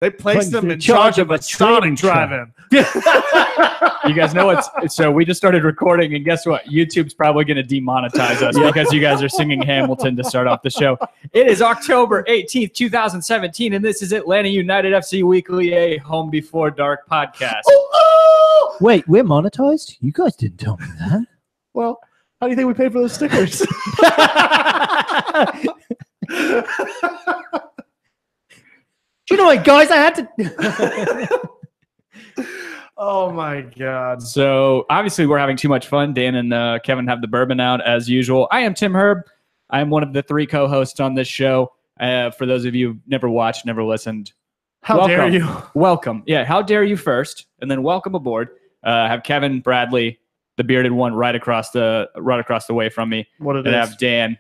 They placed him in charge of a Sonic drive-in. You guys know so we just started recording, and guess what? YouTube's probably going to demonetize us because you guys are singing Hamilton to start off the show. It is October 18th, 2017, and this is Atlanta United FC Weekly, a Home Before Dark podcast. Oh! Wait, we're monetized? You guys didn't tell me that. Well, how do you think we paid for those stickers? You know what, guys? I had to. Oh my God! So obviously we're having too much fun. Dan and Kevin have the bourbon out as usual. I am Tim Herb. I am one of the 3 co-hosts on this show. For those of you who've never watched, never listened, how dare you? Welcome. Yeah, how dare you first, and then welcome aboard. Have Kevin Bradley, the bearded one, right across the way from me. What and have Dan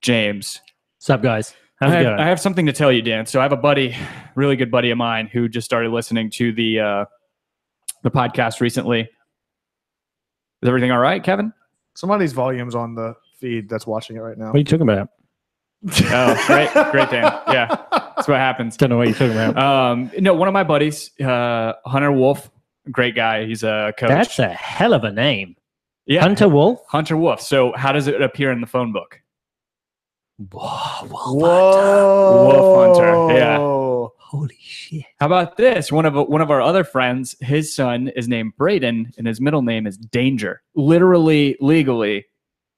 James. What's up, guys? I have something to tell you, Dan. So I have a buddy, really good buddy of mine, who just started listening to the podcast recently. Is everything all right, Kevin? Somebody's volume's on the feed that's watching it right now. What are you talking about? Oh, great, Dan. Yeah, that's what happens. Don't know what you're talking about. No, one of my buddies, Hunter Wolf, great guy. He's a coach. That's a hell of a name. Yeah, Hunter Wolf. Hunter Wolf. So how does it appear in the phone book? Whoa, Wolf Hunter. Yeah. Holy shit! How about this? One of our other friends, his son is named Braden, and his middle name is Danger. Literally, legally,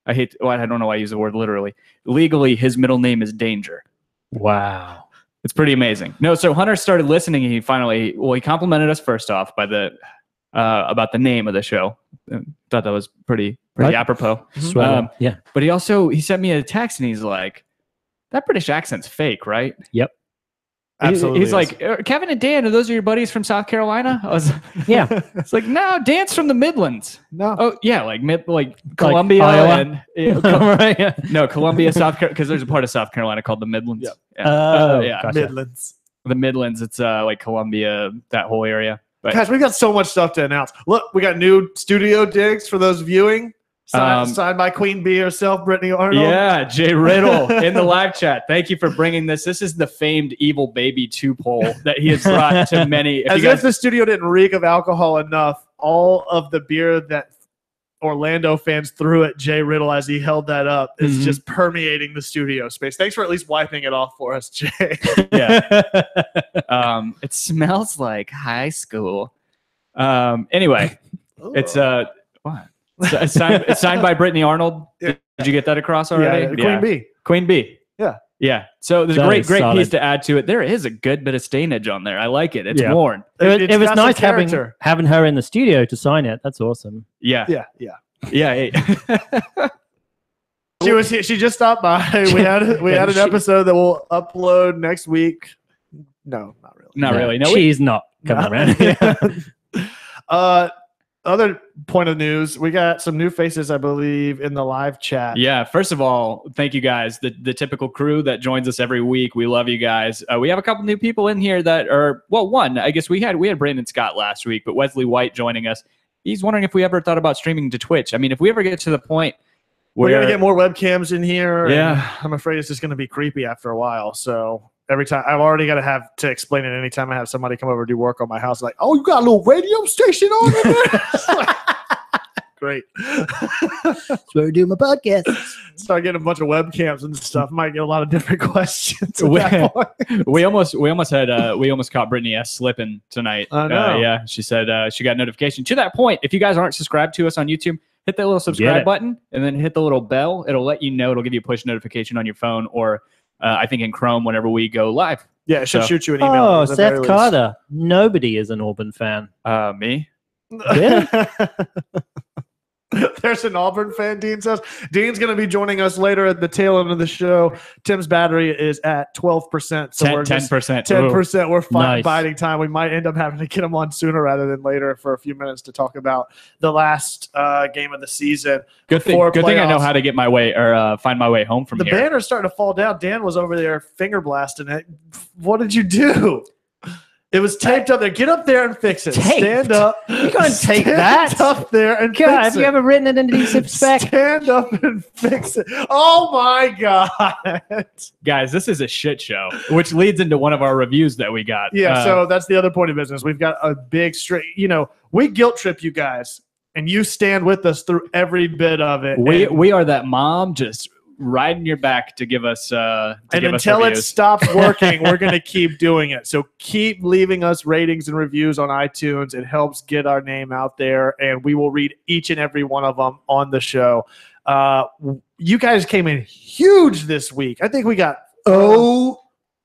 I don't know why I use the word literally. Legally, his middle name is Danger. Wow, it's pretty amazing. No, so Hunter started listening, and he complimented us first off by about the name of the show. Thought that was pretty apropos. Yeah. But he sent me a text, and he's like, "That British accent's fake, right?" Yep. Absolutely. He's like, Kevin and Dan, are those your buddies from South Carolina? I was, yeah. It's like, no, Dan's from the Midlands. No. Oh, yeah, like Columbia Iowa? Right, yeah. No, Columbia, South Carolina, because there's a part of South Carolina called the Midlands. Yep. Yeah. Gotcha. Midlands. The Midlands, it's like Columbia, that whole area. But, guys, we got so much stuff to announce. Look, we got new studio digs for those viewing. Signed by Queen Bee herself, Brittany Arnold. Yeah, Jay Riddle in the live chat. Thank you for bringing this. This is the famed Evil Baby 2 poll that he has brought to many. If the studio didn't reek of alcohol enough, all of the beer that Orlando fans threw at Jay Riddle as he held that up is just permeating the studio space. Thanks for at least wiping it off for us, Jay. Yeah. It smells like high school. Anyway, it's what? It's signed by Brittany Arnold. Yeah. Did you get that across already? Yeah, Queen Bee. Queen Bee. Yeah. Yeah. So there's a great solid piece to add to it. There is a good bit of stainage on there. I like it. It's worn. It was nice having her in the studio to sign it. That's awesome. Yeah. Yeah. She just stopped by. We had an episode that we'll upload next week. No, not really. Not really. No, she's not coming around. Other point of news, we got some new faces, I believe, in the live chat. Yeah. First of all, thank you guys. The typical crew that joins us every week. We love you guys. We have a couple new people in here that are, one, I guess we had Brandon Scott last week, but Wesley White joining us. He's wondering if we ever thought about streaming to Twitch. I mean, if we ever get to the point where we're going to get more webcams in here. Yeah. I'm afraid it's just going to be creepy after a while. So every time I've already got to have to explain it anytime I have somebody come over to do work on my house, like, oh, you got a little radio station on in there? Great. That's where we do my podcast. Start getting a bunch of webcams and stuff. Might get a lot of different questions. We almost caught Brittany S slipping tonight. I know. Yeah, she said she got notification. To that point, if you guys aren't subscribed to us on YouTube, hit that little subscribe button and then hit the little bell. It'll let you know. It'll give you a push notification on your phone, or I think in Chrome whenever we go live. Yeah, it should shoot you an email. Oh, Seth Carter. Nobody is an Auburn fan. Me? Yeah. There's an Auburn fan, Dean says. Dean's going to be joining us later at the tail end of the show. Tim's battery is at 12%. So 10%. 10%. We're Nice. biding time. We might end up having to get him on sooner rather than later for a few minutes to talk about the last game of the season. Good thing I know how to get my way or find my way home from the here. banner's starting to fall down. Dan was over there finger blasting it. What did you do? It was taped up there. Get up there and fix it. Taped? Stand up. You can't tape Stand that. up there and God, fix have it. you ever written an adhesive spec? Stand up and fix it. Oh my God. Guys, this is a shit show, which leads into one of our reviews that we got. Yeah, so that's the other point of business. We've got a big straight, we guilt trip you guys, and you stand with us through every bit of it. We are that mom just riding your back to give us until it stops working, we're going to keep doing it. So keep leaving us ratings and reviews on iTunes. It helps get our name out there, and we will read each and every one of them on the show. You guys came in huge this week. I think we got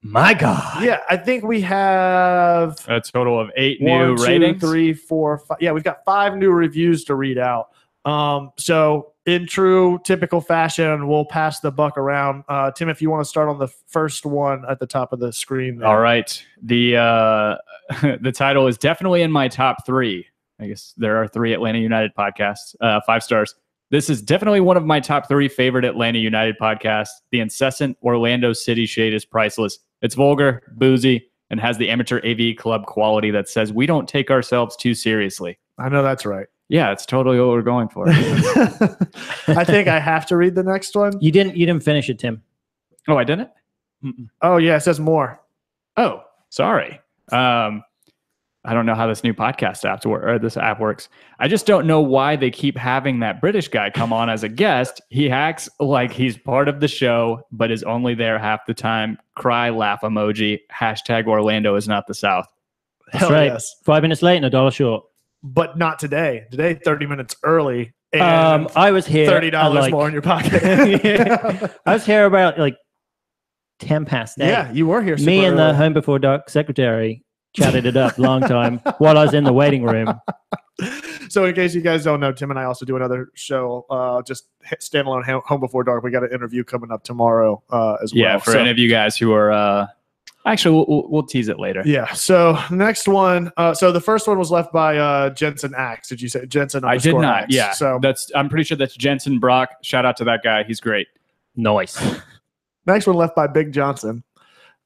my God. Yeah, I think we have a total of 8 1, new 2, ratings. 3, 4, 5. Yeah, we've got 5 new reviews to read out. So in true typical fashion, we'll pass the buck around. Tim, if you want to start on the first one at the top of the screen there. All right. The title is definitely in my top 3. I guess there are 3 Atlanta United podcasts, 5 stars. This is definitely one of my top 3 favorite Atlanta United podcasts. The incessant Orlando City shade is priceless. It's vulgar, boozy, and has the amateur AV club quality that says we don't take ourselves too seriously. I know that's right. Yeah, it's totally what we're going for. I think I have to read the next one. You didn't finish it, Tim. Oh, I didn't? Oh, yeah, it says more. Oh, sorry. I don't know how this new podcast app works. I just don't know why they keep having that British guy come on as a guest. He acts like he's part of the show, but is only there half the time. Cry, laugh emoji. # Orlando is not the South. That's Hell right. yes. 5 minutes late and $1 short. But not today. Today, 30 minutes early. And I was here. $30 more in your pocket. I was here about 10 past 8. Yeah, you were here. Me and the Home Before Dark secretary chatted it up long time while I was in the waiting room. So in case you guys don't know, Tim and I also do another show, just standalone Home Before Dark. We got an interview coming up tomorrow as well. Yeah, for any of you guys who are... Actually, we'll tease it later. Yeah. So next one. So the first one was left by Jensen Axe. Did you say Jensen? I did not. Axe. Yeah. So I'm pretty sure that's Jensen Brock. Shout out to that guy. He's great. Nice. Next one left by Big Johnson.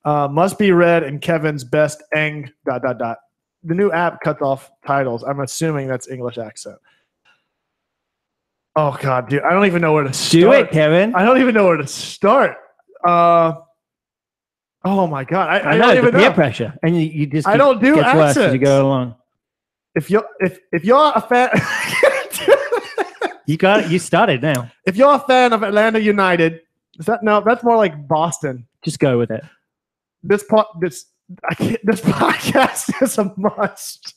Must be read in Kevin's best eng ... The new app cuts off titles. I'm assuming that's English accent. Oh God, dude, I don't even know where to start. Do it, Kevin. I don't even know where to start. Oh my God, I know don't the even peer know. pressure, and you just I don't do gets worse as accents. you go along. If you're a fan, You got it. You started now. if you're a fan of Atlanta United, that's more like Boston. Just go with it. This podcast is a must.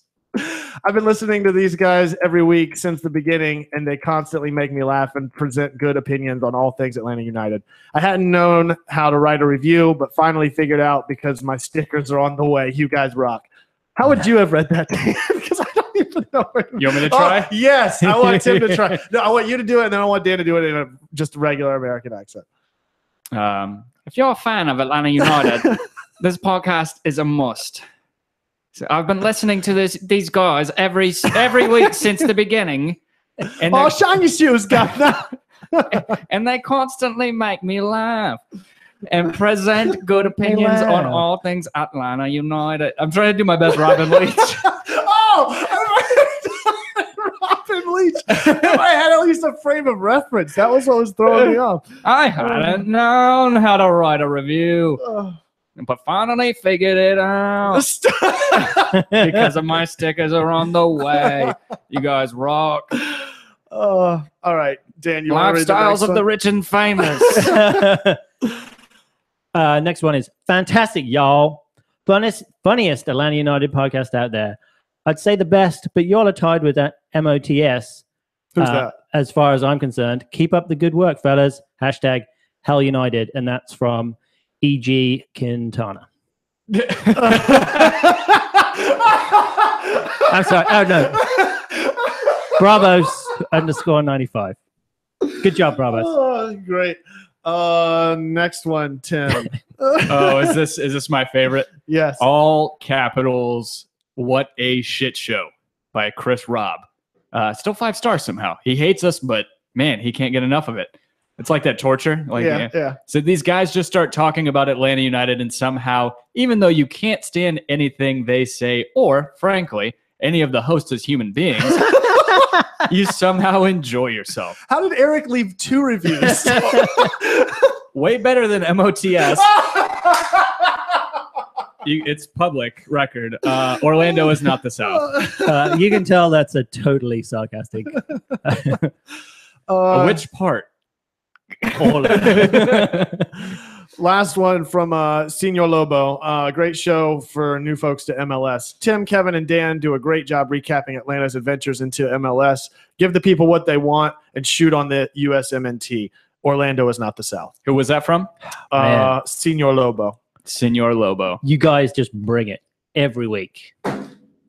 I've been listening to these guys every week since the beginning, and they constantly make me laugh and present good opinions on all things Atlanta United. I hadn't known how to write a review, but finally figured out because my stickers are on the way. You guys rock. How would you have read that? Because I don't even know. You want me to try? Oh, yes, I want Tim to try. No, I want you to do it, and then I want Dan to do it in a just regular American accent. If you're a fan of Atlanta United, this podcast is a must. So I've been listening to these guys every week since the beginning. And shine your shoes, guys. and they constantly make me laugh and present good opinions on all things Atlanta United. I'm trying to do my best Robin Leach. Robin Leach. If I had at least a frame of reference, that was what was throwing me off. I hadn't known how to write a review. But finally figured it out because of my stickers are on the way. You guys rock. All right, Dan, you want to read the Lifestyles next of one? the rich and famous. Next one is fantastic, y'all. Funniest Atlanta United podcast out there. I'd say the best, but y'all are tied with that MOTS. Who's that? As far as I'm concerned. Keep up the good work, fellas. # Hell United. And that's from E.G. Quintana. I'm sorry. Oh, no. Bravos _95. Good job, Bravos. Oh, great. Next one, Tim. Oh, is this my favorite? Yes. All capitals. What a shit show by Chris Robb. Still 5 stars somehow. He hates us, but man, he can't get enough of it. It's like that torture. Like, yeah. So these guys just start talking about Atlanta United, and somehow, even though you can't stand anything they say, or frankly, any of the hosts as human beings, you somehow enjoy yourself. How did Eric leave 2 reviews? Way better than MOTS. It's public record. Orlando is not the South. You can tell that's a totally sarcastic. Which part? All of it. Last one from Senor Lobo. Great show for new folks to MLS. Tim, Kevin, and Dan do a great job recapping Atlanta's adventures into MLS. Give the people what they want and shoot on the USMNT. Orlando is not the South. Who was that from? Senor Lobo. Senor Lobo. You guys just bring it every week.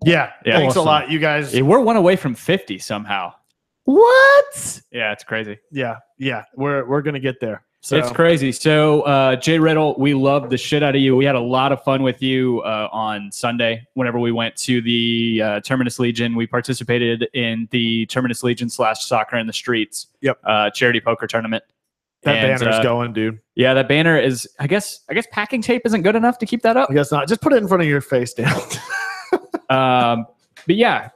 Yeah. Thanks awesome. a lot, you guys. Hey, we're 1 away from 50 somehow. What? Yeah, it's crazy. Yeah. We're gonna get there. So. It's crazy. So, Jay Riddle, we loved the shit out of you. We had a lot of fun with you on Sunday whenever we went to the Terminus Legion. We participated in the Terminus Legion / Soccer in the Streets charity poker tournament. That banner's going, dude. Yeah, that banner is, I guess packing tape isn't good enough to keep that up. I guess not. Just put it in front of your face, Dan. But yeah,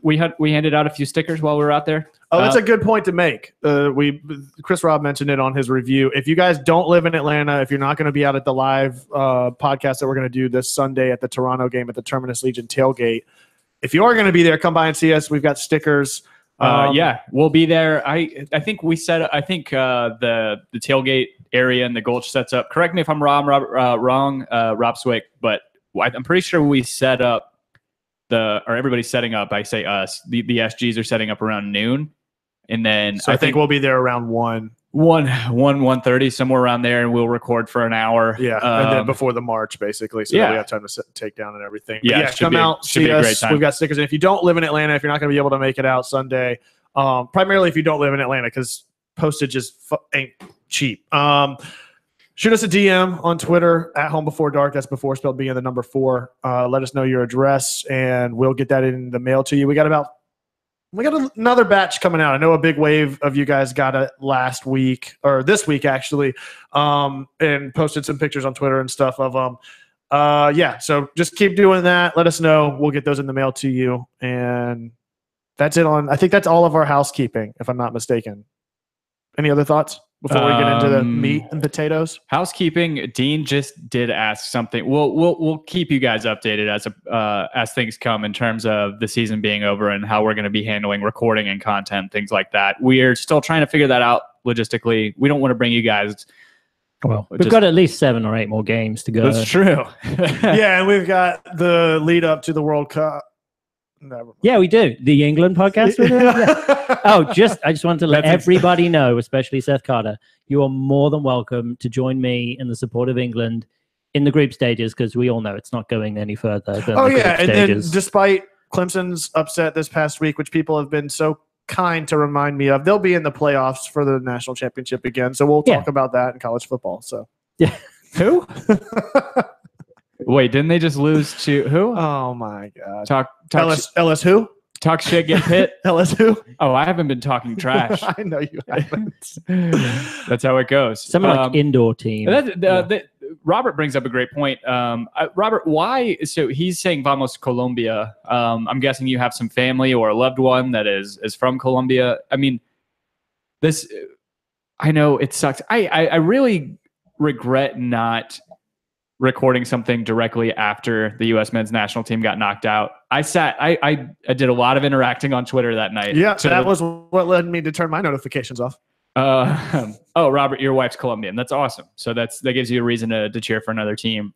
we handed out a few stickers while we were out there. Oh, that's a good point to make. Chris Robb mentioned it on his review. If you guys don't live in Atlanta, if you're not going to be out at the live podcast that we're going to do this Sunday at the Toronto game at the Terminus Legion tailgate, if you are going to be there, come by and see us. We've got stickers. Yeah, we'll be there. I think the tailgate area and the Gulch sets up. Correct me if I'm wrong, Rob Swick, but I'm pretty sure we set up everybody's setting up. I say us. The SGs are setting up around noon, and then I think we'll be there around 1:30, somewhere around there, and we'll record for an hour. Yeah, and then before the march, basically, so that we have time to take down and everything. Yeah, come out, see us. We've got stickers. And if you don't live in Atlanta, if you're not going to be able to make it out Sunday, primarily if you don't live in Atlanta, because postage ain't cheap. Shoot us a DM on Twitter at Home Before Dark. That's before spelled B and the number 4. Let us know your address, and we'll get that in the mail to you. We got another batch coming out. I know a big wave of you guys got it last week, or this week actually, and posted some pictures on Twitter and stuff of them. So just keep doing that. Let us know. We'll get those in the mail to you. And that's it I think that's all of our housekeeping, if I'm not mistaken. Any other thoughts before we get into the meat and potatoes? Housekeeping. Dean just did ask something. We'll keep you guys updated as things come in terms of the season being over and how we're going to be handling recording and content, things like that. We're still trying to figure that out logistically. We don't want to bring you guys. Well, we've got at least 7 or 8 more games to go. That's true. Yeah, and we've got the lead up to the World Cup. Yeah, we do. The England podcast. I just wanted to let everybody know, especially Seth Carter, you are more than welcome to join me in the support of England in the group stages, because we all know it's not going any further than the group stages. And despite Clemson's upset this past week, which people have been so kind to remind me of, they'll be in the playoffs for the national championship again. So we'll talk about that in college football. So yeah, who? Wait, didn't they just lose to who? Oh my God! Talk LS who? Talk shit, get hit. LS who? Oh, I haven't been talking trash. I know you haven't. That's how it goes. Some like indoor team. Robert brings up a great point. Robert, why? So he's saying vamos Colombia. I'm guessing you have some family or a loved one that is from Colombia. I mean, this. I know it sucks. I really regret not recording something directly after the U.S. men's national team got knocked out. I did a lot of interacting on Twitter that night. Yeah, so that was what led me to turn my notifications off. Oh, Robert, your wife's Colombian. That's awesome. So that gives you a reason to cheer for another team.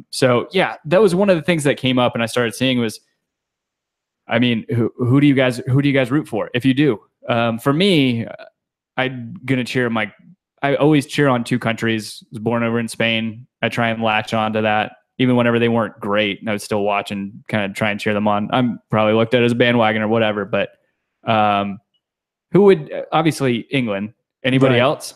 So yeah, that was one of the things that came up, and I started seeing was, I mean, who do you guys root for? If you do, for me, I'm gonna cheer I always cheer on 2 countries. I was born over in Spain. I try and latch on to that. Even whenever they weren't great, I would still watch and kind of try and cheer them on. I'm probably looked at as a bandwagon or whatever, but who would, obviously England. Anybody else?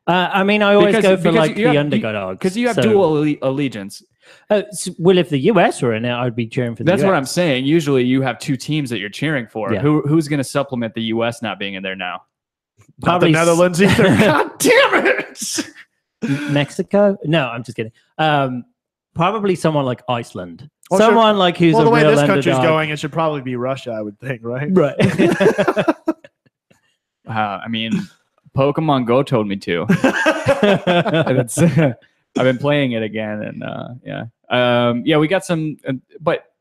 I mean, I always go for the underdogs. Because you have dual allegiance. Well, if the US were in it, I'd be cheering for the US. That's what I'm saying. Usually you have 2 teams that you're cheering for. Yeah. Who's going to supplement the US not being in there now? Not the Netherlands either. God damn it! Mexico? No, I'm just kidding. Probably someone like Iceland. Well, someone like who's the a way real this country's underdog. going, it should probably be Russia, I would think, right? Right. I mean, Pokemon Go told me to. I've been playing it again, and we got some, but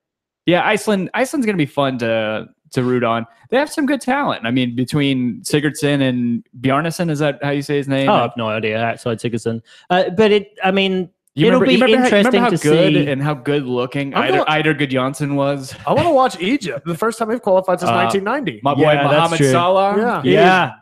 yeah, Iceland's gonna be fun to root on. They have some good talent. I mean, between Sigurdsson and Bjarnason, is that how you say his name? I have no idea outside Sigurdsson. But it'll be you interesting how to good see. And how good looking Eider Gudjonsson was. I want to watch Egypt. The first time they've qualified since 1990. My boy Mohamed Salah. Yeah.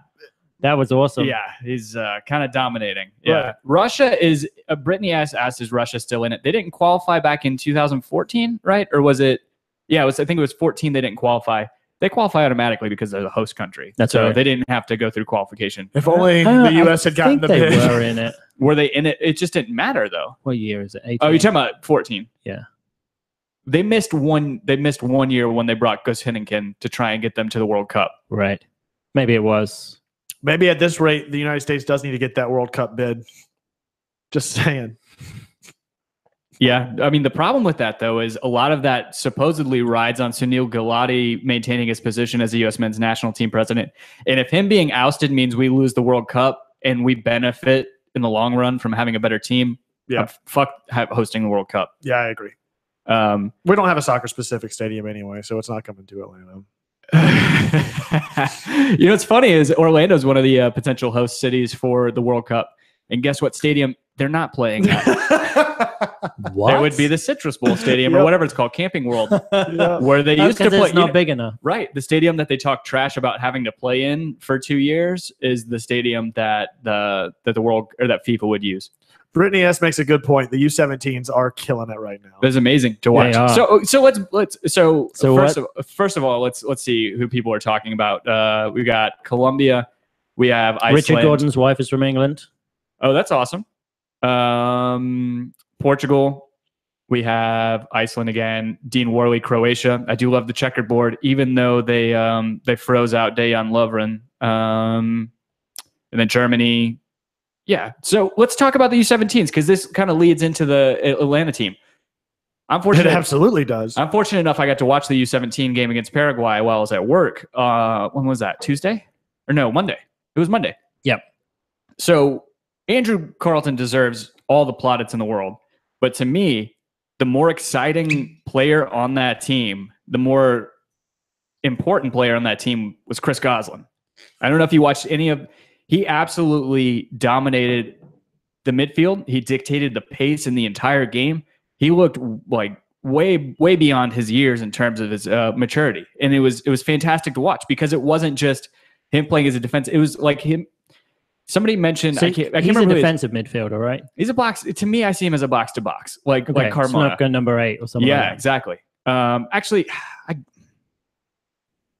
That was awesome. Yeah, he's kind of dominating. Yeah. Right. Russia is, Brittany asked, is Russia still in it? They didn't qualify back in 2014, right? Or was it? Yeah, I think it was 14 they didn't qualify. They qualify automatically because they're the host country. That's so right. They didn't have to go through qualification. If only the U.S. had gotten the bid. They were in it. Were they in it? It just didn't matter, though. What year is it? 18? Oh, you're talking about 14. Yeah. They missed one year when they brought Gus Hinneken to try and get them to the World Cup. Right. Maybe it was. Maybe at this rate, the United States does need to get that World Cup bid. Just saying. Yeah, I mean, the problem with that, though, is a lot of that supposedly rides on Sunil Gulati maintaining his position as the U.S. men's national team president. And if him being ousted means we lose the World Cup and we benefit in the long run from having a better team, fuck hosting the World Cup. Yeah, I agree. We don't have a soccer-specific stadium anyway, so it's not coming to Atlanta. You know what's funny is Orlando is one of the potential host cities for the World Cup. And guess what stadium they're not playing at? What? It would be the Citrus Bowl Stadium or whatever it's called, Camping World, where they used to play. It's not big enough. Right. The stadium that they talk trash about having to play in for 2 years is the stadium that the world or that FIFA would use. Brittany S makes a good point. The U17s are killing it right now. It's amazing to watch. First of all, let's see who people are talking about. We got Colombia. We have Iceland. Richard Gordon's wife is from England. Oh, that's awesome. Portugal. We have Iceland again. Dean Worley, Croatia. I do love the checkerboard, even though they froze out Dejan Lovren. And then Germany. Yeah. So let's talk about the U17s because this kind of leads into the Atlanta team. It absolutely does. I'm fortunate enough I got to watch the U17 game against Paraguay while I was at work. When was that? Tuesday? Or no, Monday. It was Monday. Yep. So Andrew Carleton deserves all the plaudits in the world. But to me, the more exciting player on that team, the more important player on that team was Chris Goslin. I don't know if you watched any of... He absolutely dominated the midfield. He dictated the pace in the entire game. He looked like way beyond his years in terms of his maturity. And it was fantastic to watch because it wasn't just him playing as a defense. It was like him... Somebody mentioned... So I can't he's remember a defensive midfielder, right? He's a box. To me, I see him as a box-to-box, like Carmona. Snupka number 8 or something. Yeah, like that. exactly. Actually, I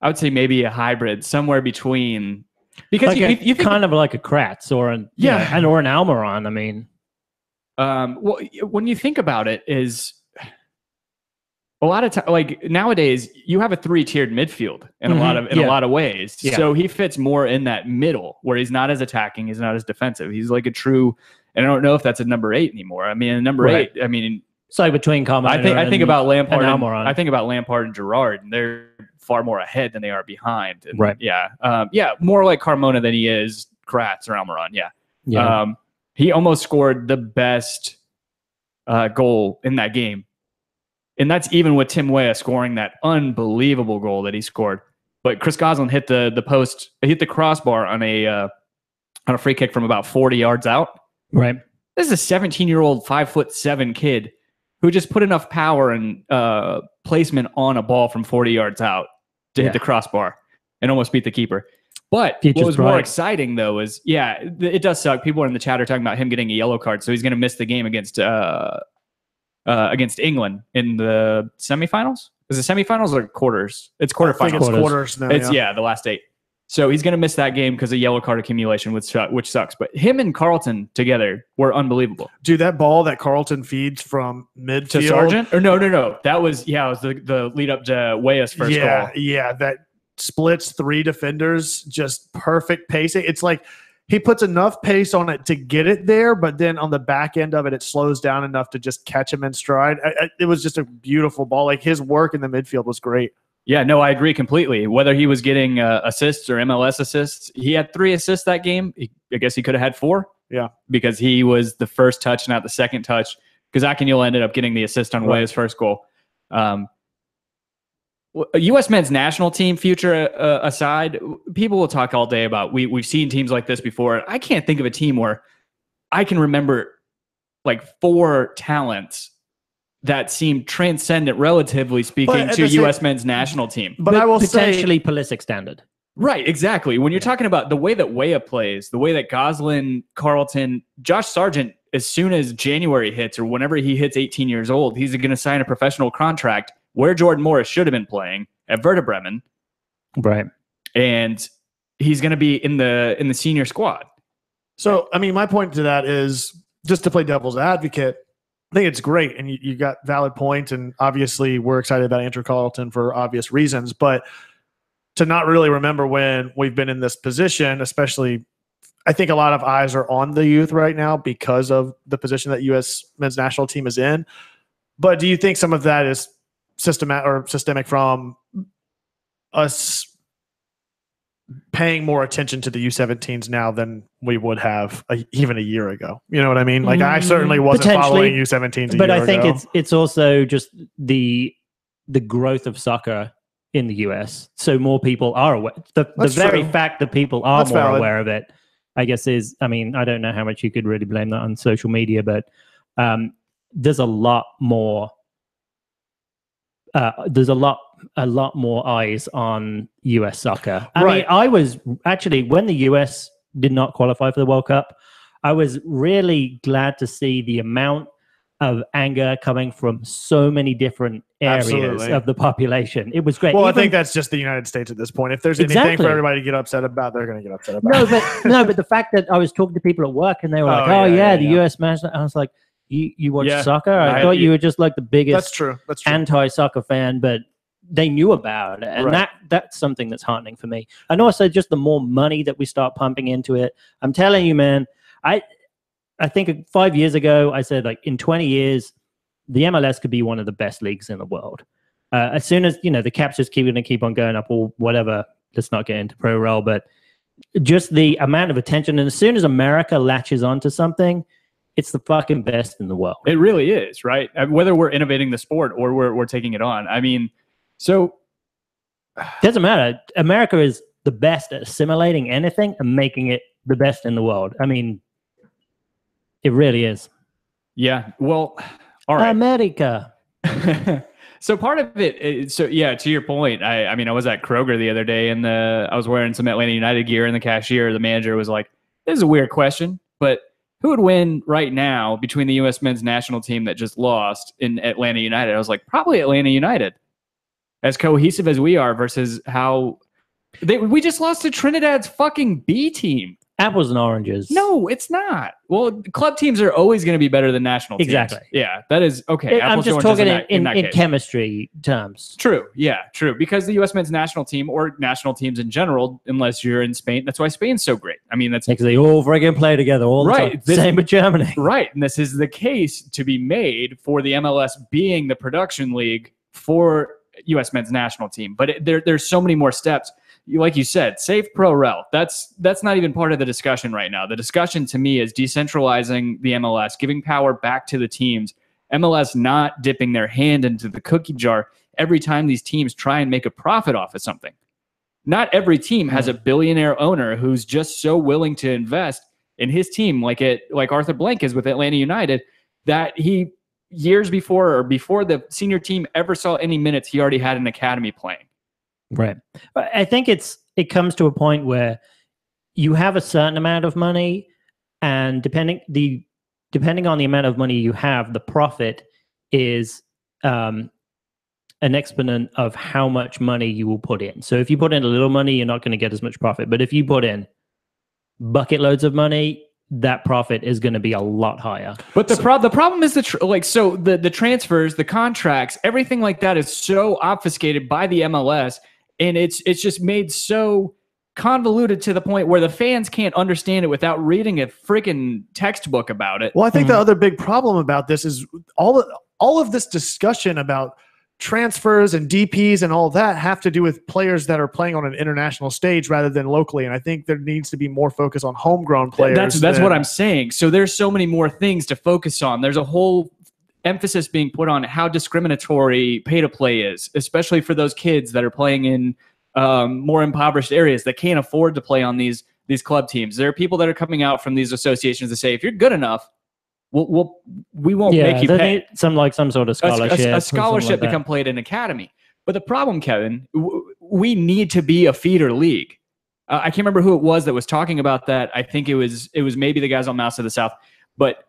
would say maybe a hybrid, somewhere between... Because like you think, kind of like a Kratz or an or an Almiron. I mean, well, when you think about it, is a lot of time like nowadays you have a 3-tiered midfield in a lot of ways. Yeah. So he fits more in that middle where he's not as attacking, he's not as defensive. He's like a true. And I don't know if that's a number 8 anymore. I mean, a number 8. I mean, it's like between Carmona. I think about Lampard and Almiron. I think about Lampard and Gerrard, and they're far more ahead than they are behind. And right. Yeah. More like Carmona than he is Kratz or Almiron. Yeah. Yeah. He almost scored the best goal in that game. And that's even with Tim Weah scoring that unbelievable goal that he scored. But Chris Goslin hit the post, hit the crossbar on a free kick from about 40 yards out. Right. This is a 17-year-old, 5'7" kid who just put enough power and placement on a ball from 40 yards out to hit the crossbar and almost beat the keeper. But what was more exciting, though, is, it does suck. People in the chat are talking about him getting a yellow card, so he's going to miss the game against England in the semifinals. Is it semifinals or quarters? It's quarterfinals. I think it's quarters now. It's, the last 8. So he's going to miss that game because of yellow card accumulation, which sucks. But him and Carlton together were unbelievable. Dude, that ball that Carlton feeds from midfield to Sargent? Or no. That was it was the lead up to Weah's first goal. Yeah, that splits 3 defenders, just perfect pacing. It's like he puts enough pace on it to get it there, but then on the back end of it, it slows down enough to just catch him in stride. It was just a beautiful ball. Like his work in the midfield was great. Yeah, no, I agree completely. Whether he was getting assists or MLS assists, he had 3 assists that game. I guess he could have had 4. Yeah, because he was the first touch, not the second touch. Because Akinyola ended up getting the assist on Weah's first goal. U.S. men's national team future aside, people will talk all day about we've seen teams like this before. I can't think of a team where I can remember like 4 talents that seem transcendent, relatively speaking, to U.S. men's national team. But I will potentially Pulisic standard. Right, exactly. When you're talking about the way that Weah plays, the way that Goslin, Carlton, Josh Sargent, as soon as January hits or whenever he hits 18 years old, he's going to sign a professional contract where Jordan Morris should have been playing at Werder Bremen. Right. And he's going to be in the senior squad. So, I mean, my point to that is, just to play devil's advocate, I think it's great, and you got valid points, and obviously we're excited about Andrew Carlton for obvious reasons, but to not really remember when we've been in this position, especially, I think a lot of eyes are on the youth right now because of the position that U.S. men's national team is in. But do you think some of that is systemic from us paying more attention to the U17s now than we would have even a year ago? You know what I mean? Like, I certainly wasn't following U17s but I think it's also just the growth of soccer in the US. So more people are aware. The very fact that people are more aware of it, I guess, is, I mean, I don't know how much you could really blame that on social media, but there's a lot more a lot more eyes on US soccer. I mean, I was actually, when the US did not qualify for the World Cup, I was really glad to see the amount of anger coming from so many different areas of the population. It was great. Well, I think that's just the United States at this point. If there's anything for everybody to get upset about, they're going to get upset about. But the fact that I was talking to people at work and they were like, the US match, I was like, you watch soccer? I thought you were just like the biggest That's true. anti-soccer fan, but they knew about it. And that's something that's heartening for me. And also just the more money that we start pumping into it. I'm telling you, man, I think 5 years ago, I said, like, in 20 years, the MLS could be one of the best leagues in the world. As soon as, the caps just going to keep on going up or whatever, let's not get into pro rel, but just the amount of attention. And as soon as America latches onto something, it's the fucking best in the world. It really is, right? Whether we're innovating the sport or we're taking it on. I mean, so doesn't matter. America is the best at assimilating anything and making it the best in the world. I mean, it really is. Yeah. Well, all right. America. So part of it, to your point, I mean, I was at Kroger the other day and I was wearing some Atlanta United gear, and the manager was like, "This is a weird question, but who would win right now between the U.S. men's national team that just lost in Atlanta United?" I was like, probably Atlanta United. As cohesive as we are versus how we just lost to Trinidad's fucking B team. Apples and oranges. No, it's not. Well, club teams are always going to be better than national teams. Exactly. Yeah, that is okay. I'm just talking in chemistry terms. True. Yeah, true. Because the U.S. men's national team, or national teams in general, unless you're in Spain, that's why Spain's so great. I mean, that's because they all friggin' play together all the time. Same with Germany. Right. And this is the case to be made for the MLS being the production league for U.S. men's national team. But there's so many more steps. Like you said, safe pro rel. That's not even part of the discussion right now. The discussion to me is decentralizing the MLS, giving power back to the teams. MLS not dipping their hand into the cookie jar every time these teams try and make a profit off of something. Not every team has a billionaire owner who's just so willing to invest in his team, like Arthur Blank is with Atlanta United, that he years before the senior team ever saw any minutes, he already had an academy playing. Right. I think it comes to a point where you have a certain amount of money, and depending on the amount of money you have, the profit is an exponent of how much money you will put in. So if you put in a little money, you're not going to get as much profit. But if you put in bucket loads of money, that profit is going to be a lot higher. But the problem is the transfers, the contracts, everything like that is so obfuscated by the MLS. And it's just made so convoluted to the point where the fans can't understand it without reading a freaking textbook about it. Well, I think the other big problem about this is all of this discussion about transfers and DPs and all that have to do with players that are playing on an international stage rather than locally. And I think there needs to be more focus on homegrown players. That's what I'm saying. So there's so many more things to focus on. There's a whole emphasis being put on how discriminatory pay to play is, especially for those kids that are playing in more impoverished areas that can't afford to play on these club teams. There are people that are coming out from these associations to say, if you're good enough, we won't make you pay. Some sort of scholarship. A scholarship to come play at an academy. But the problem, Kevin, we need to be a feeder league. I can't remember who it was that was talking about that. I think it was maybe the guys on Mouse of the South. But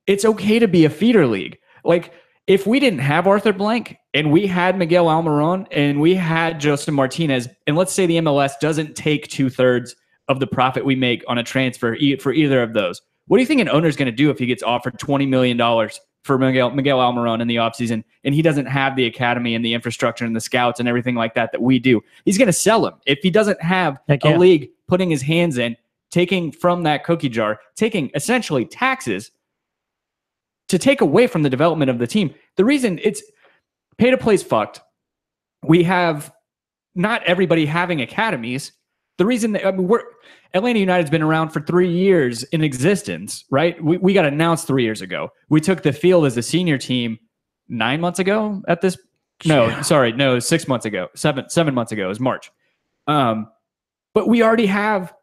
it's okay to be a feeder league. Like, if we didn't have Arthur Blank and we had Miguel Almiron and we had Joseph Martinez, and let's say the MLS doesn't take 2/3 of the profit we make on a transfer for either of those, what do you think an owner is going to do if he gets offered $20 million for Miguel Almiron in the offseason and he doesn't have the academy and the infrastructure and the scouts and everything like that we do? He's going to sell him. If he doesn't have a league putting his hands in, taking from that cookie jar, taking essentially taxes to take away from the development of the team. The reason it's pay to play is fucked. We have not everybody having academies. The reason that, Atlanta United's been around for 3 years in existence, right? We got announced 3 years ago. We took the field as a senior team 9 months ago at this. 6 months ago. 7 months ago. It was March. But we already have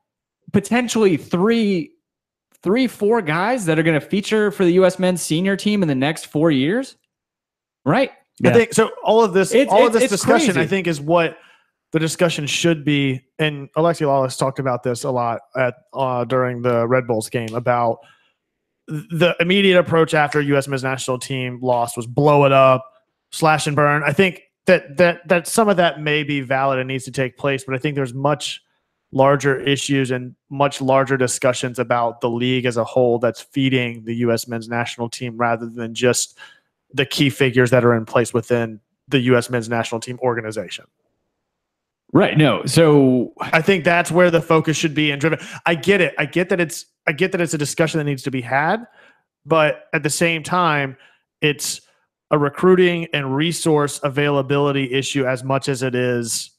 potentially 4 guys that are going to feature for the U.S. men's senior team in the next 4 years, right? Yeah. I think so. All of this discussion, crazy. I think, is what the discussion should be. And Alexi Lawless talked about this a lot during the Red Bulls game about the immediate approach after U.S. men's national team lost was blow it up, slash and burn. I think that some of that may be valid and needs to take place, but I think there's much larger issues and much larger discussions about the league as a whole that's feeding the U.S. men's national team rather than just the key figures that are in place within the U.S. men's national team organization. Right. No. So I think that's where the focus should be and driven. I get it. I get that it's a discussion that needs to be had, but at the same time, it's a recruiting and resource availability issue as much as it is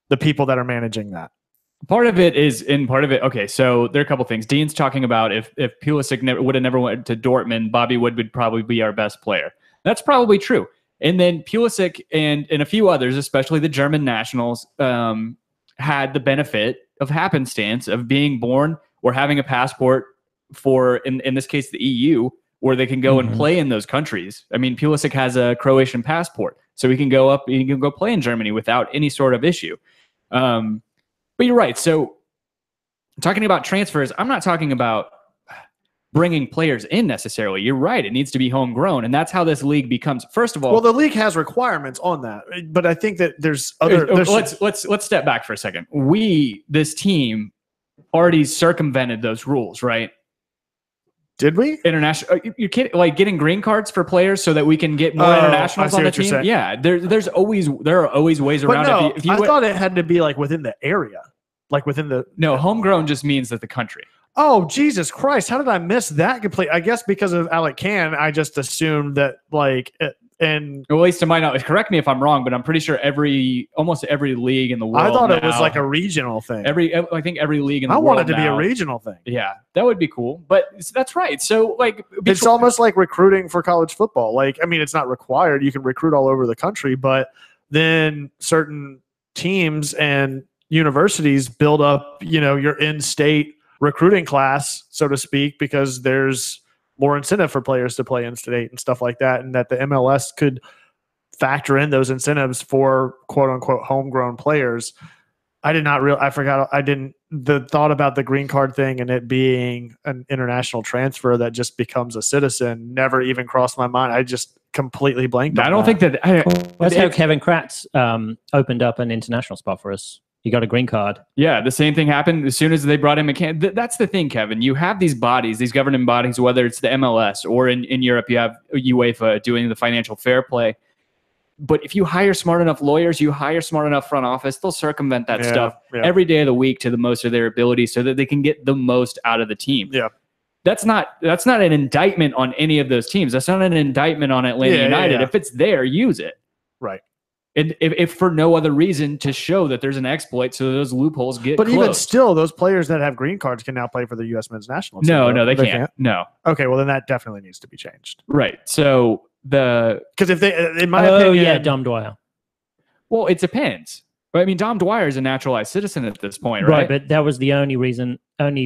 the people that are managing that. Part of it is okay, so there are a couple things. Dean's talking about if Pulisic would have never went to Dortmund, Bobby Wood would probably be our best player. That's probably true. And then Pulisic and a few others, especially the German nationals, had the benefit of happenstance of being born or having a passport for, in this case, the EU, where they can go and play in those countries. I mean, Pulisic has a Croatian passport, so he can go play in Germany without any sort of issue. But you're right. So talking about transfers, I'm not talking about bringing players in necessarily. You're right. It needs to be homegrown. And that's how this league becomes. First of all, well, the league has requirements on that, but I think that there's other. Let's step back for a second. This team already circumvented those rules, right? Did we? International? You're kidding? Like getting green cards for players so that we can get more internationals on the team? Yeah, there are always ways around it. I thought it had to be like within the area, like within the. No, homegrown just means that the country. Oh, Jesus Christ! How did I miss that completely? I guess because of Alec Can, I just assumed that and well, at least to my knowledge, correct me if I'm wrong, but I'm pretty sure almost every league in the world. I thought it was like a regional thing. I think every league in the world. I want it to be a regional thing. Yeah, that would be cool. But that's right. So it's almost like recruiting for college football. Like, I mean, it's not required. You can recruit all over the country, but then certain teams and universities build up, your in-state recruiting class, so to speak, because there's more incentive for players to play in state and stuff like that, and that the MLS could factor in those incentives for quote unquote homegrown players. The thought about the green card thing and it being an international transfer that just becomes a citizen never even crossed my mind. I just completely blanked on that. I don't think that. That's how Kevin Kratz opened up an international spot for us. He got a green card. Yeah, the same thing happened as soon as they brought in McCann. That's the thing, Kevin. You have these bodies, these governing bodies, whether it's the MLS or in Europe, you have UEFA doing the financial fair play. But if you hire smart enough lawyers, you hire smart enough front office, they'll circumvent that stuff every day of the week to the most of their ability so that they can get the most out of the team. Yeah. That's not an indictment on any of those teams. That's not an indictment on Atlanta United. If it's there, use it. Right. And if for no other reason to show that there's an exploit so those loopholes get closed. Even still, those players that have green cards can now play for the U.S. men's national team. No, they can't. No. Okay, well, then that definitely needs to be changed. Right. So because if they, in my opinion, Dom Dwyer. Well, it depends. I mean, Dom Dwyer is a naturalized citizen at this point, right? Right, but that was the only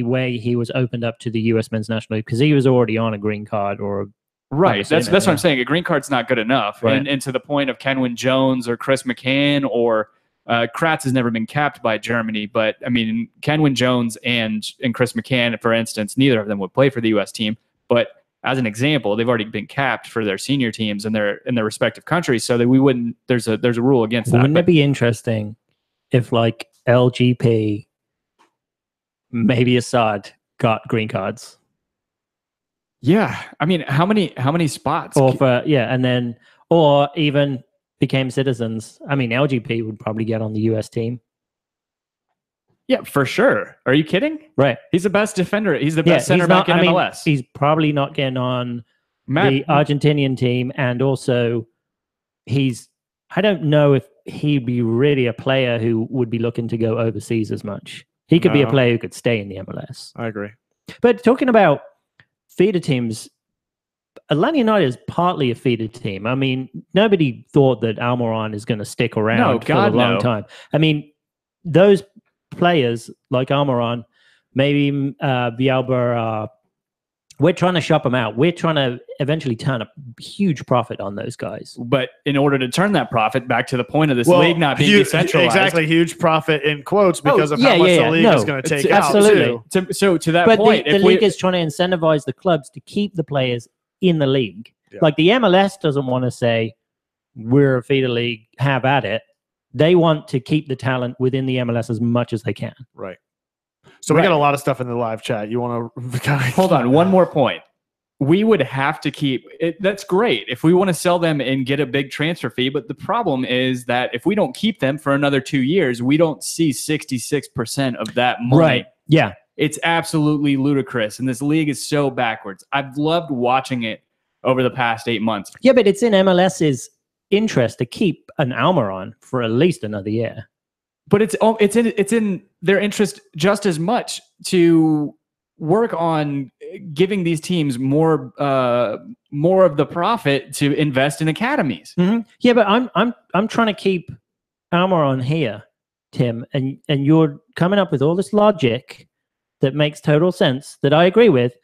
way he was opened up to the U.S. men's national team, because he was already on a green card or. Right. That's what I'm saying. A green card's not good enough. Right. And to the point of Kenwyn Jones or Chris McCann or Kratz has never been capped by Germany. But I mean, Kenwyn Jones and Chris McCann, for instance, neither of them would play for the U.S. team. But as an example, they've already been capped for their senior teams in their respective countries. So that we wouldn't. There's a rule against that. Wouldn't it be interesting if like LGP, maybe Assad, got green cards? Yeah, I mean, how many spots? Or even became citizens. I mean, LGP would probably get on the U.S. team. Yeah, for sure. Are you kidding? Right. He's the best defender. He's the best center back in MLS. He's probably not getting on the Argentinian team, and also I don't know if he'd be really a player who would be looking to go overseas as much. He could be a player who could stay in the MLS. I agree. But talking about feeder teams, Atlanta United is partly a feeder team. I mean, nobody thought that Almiron is going to stick around for a long time. I mean, those players like Almiron, maybe Villalba, we're trying to shop them out. We're trying to eventually turn a huge profit on those guys. But in order to turn that profit, back to the point of this league not being decentralized. Exactly, huge profit in quotes because of how much the league is going to take out. Absolutely. So to that point, the league is trying to incentivize the clubs to keep the players in the league. Yeah. Like the MLS doesn't want to say, we're a feeder league, have at it. They want to keep the talent within the MLS as much as they can. Right. So we got a lot of stuff in the live chat. You want to hold on? One more point. We would have to keep it. That's great if we want to sell them and get a big transfer fee. But the problem is that if we don't keep them for another 2 years, we don't see 66% of that money. Right. Yeah. It's absolutely ludicrous. And this league is so backwards. I've loved watching it over the past 8 months. Yeah, but it's in MLS's interest to keep an Almiron for at least another year. But it's in their interest just as much to work on giving these teams more of the profit to invest in academies. Mm-hmm. Yeah, but I'm trying to keep Almiron here, Tim, and you're coming up with all this logic that makes total sense that I agree with.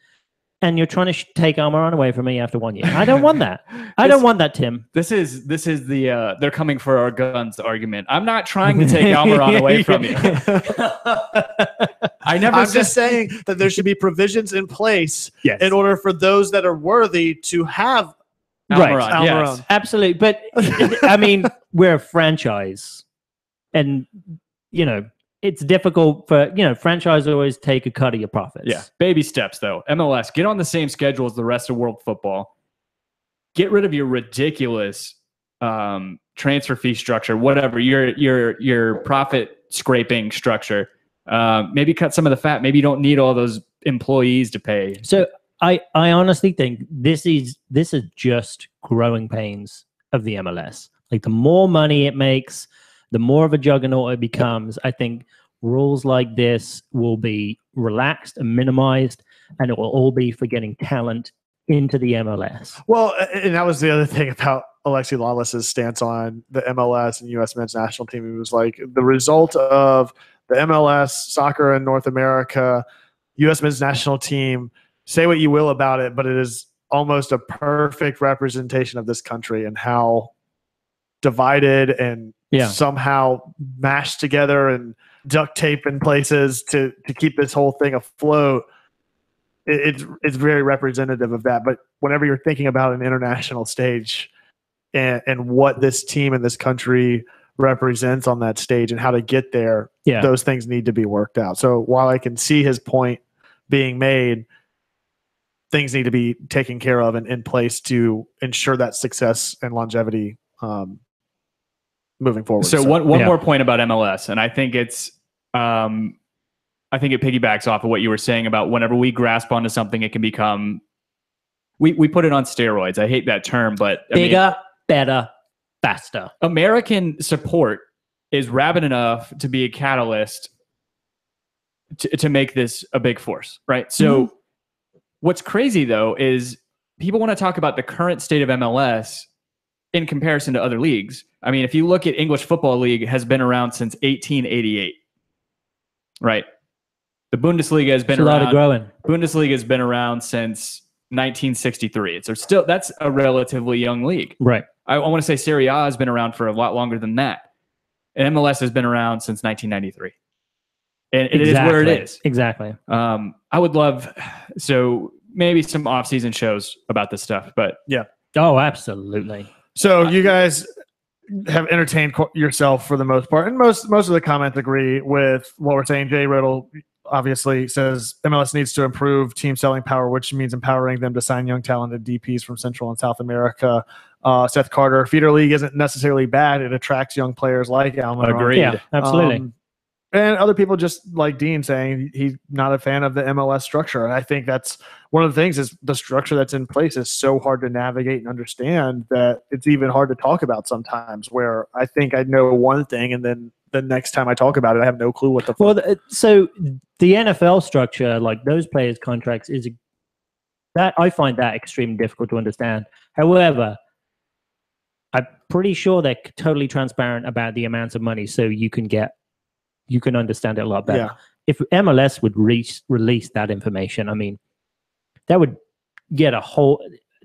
And you're trying to take Almiron away from me after 1 year. I don't want that. I don't want that, Tim. This is the they're coming for our guns argument. I'm not trying to take Almiron away from you. I'm just saying that there should be provisions in place in order for those that are worthy to have Almiron. Yes. Absolutely. But I mean, we're a franchise, and it's difficult for, franchise always take a cut of your profits. Yeah. Baby steps, though. MLS, get on the same schedule as the rest of world football. Get rid of your ridiculous transfer fee structure, whatever, your profit scraping structure. Maybe cut some of the fat. Maybe you don't need all those employees to pay. So I honestly think this is just growing pains of the MLS. Like the more money it makes, the more of a juggernaut it becomes. I think rules like this will be relaxed and minimized, and it will all be for getting talent into the MLS. Well, and that was the other thing about Alexi Lawless's stance on the MLS and U.S. men's national team. It was like the result of the MLS, soccer in North America, U.S. men's national team, say what you will about it, but it is almost a perfect representation of this country and how divided and somehow mashed together and duct tape in places to keep this whole thing afloat. It's very representative of that. But whenever you're thinking about an international stage and what this team and this country represents on that stage and how to get there, those things need to be worked out. So while I can see his point being made, things need to be taken care of and in place to ensure that success and longevity moving forward. So one more point about MLS, and I think it piggybacks off of what you were saying about whenever we grasp onto something, it can become, we put it on steroids. I hate that term, but bigger, better, faster. American support is rabid enough to be a catalyst to make this a big force, right? So what's crazy though is people want to talk about the current state of MLS in comparison to other leagues. I mean, if you look at English Football League, has been around since 1888, right? The Bundesliga has been around. A lot of growing. Bundesliga has been around since 1963. So still, that's a relatively young league, right? I want to say Serie A has been around for a lot longer than that, and MLS has been around since 1993, and it is where it is. Exactly. I would love maybe some off-season shows about this stuff, but yeah. Oh, absolutely. So you guys have entertained yourself for the most part, and most of the comments agree with what we're saying. Jay Riddle obviously says MLS needs to improve team selling power, which means empowering them to sign young, talented DPs from Central and South America. Seth Carter, feeder league isn't necessarily bad. It attracts young players like Alman. Agreed. Yeah, absolutely. And other people just like Dean saying he's not a fan of the MLS structure. I think that's one of the things is the structure that's in place is so hard to navigate and understand that it's even hard to talk about sometimes, where I think I know one thing and then the next time I talk about it, I have no clue what the Well, so the NFL structure, like those players' contracts, that I find that extremely difficult to understand. However, I'm pretty sure they're totally transparent about the amounts of money, so you can understand it a lot better. Yeah. If MLS would release that information, I mean, that would get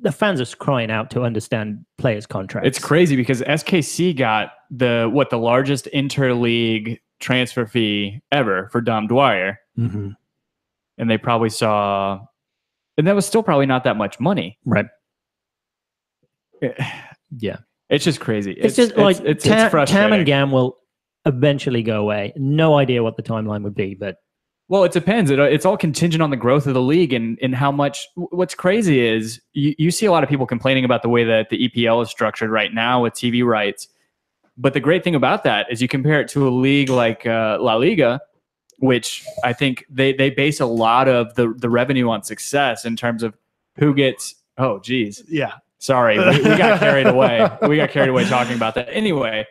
the fans are crying out to understand players' contracts. It's crazy because SKC got the largest interleague transfer fee ever for Dom Dwyer. Mm-hmm. And they probably saw, and that was still probably not that much money. Right. Yeah. It's just crazy. It's frustrating. Tam and Gam will eventually go away. No idea what the timeline would be, but well, it depends. It's all contingent on the growth of the league and how much. What's crazy is you see a lot of people complaining about the way that the EPL is structured right now with TV rights. But the great thing about that is you compare it to a league like La Liga, which I think they base a lot of the revenue on success in terms of who gets. Oh, geez. Yeah. Sorry, we got carried away. We got carried away talking about that. Anyway,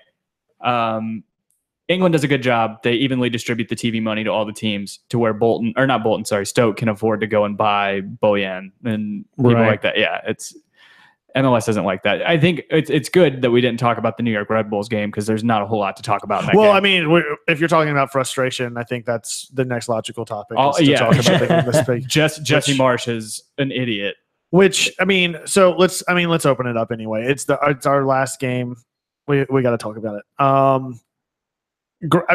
England does a good job. They evenly distribute the TV money to all the teams to where Stoke can afford to go and buy Bojan and people like that. Yeah, MLS isn't like that. I think it's good that we didn't talk about the New York Red Bulls game because there's not a whole lot to talk about in that game. I mean, if you're talking about frustration, I think that's the next logical topic. Talk about the Jesse Marsch is an idiot. Which I mean, let's open it up anyway. It's our last game. We got to talk about it. I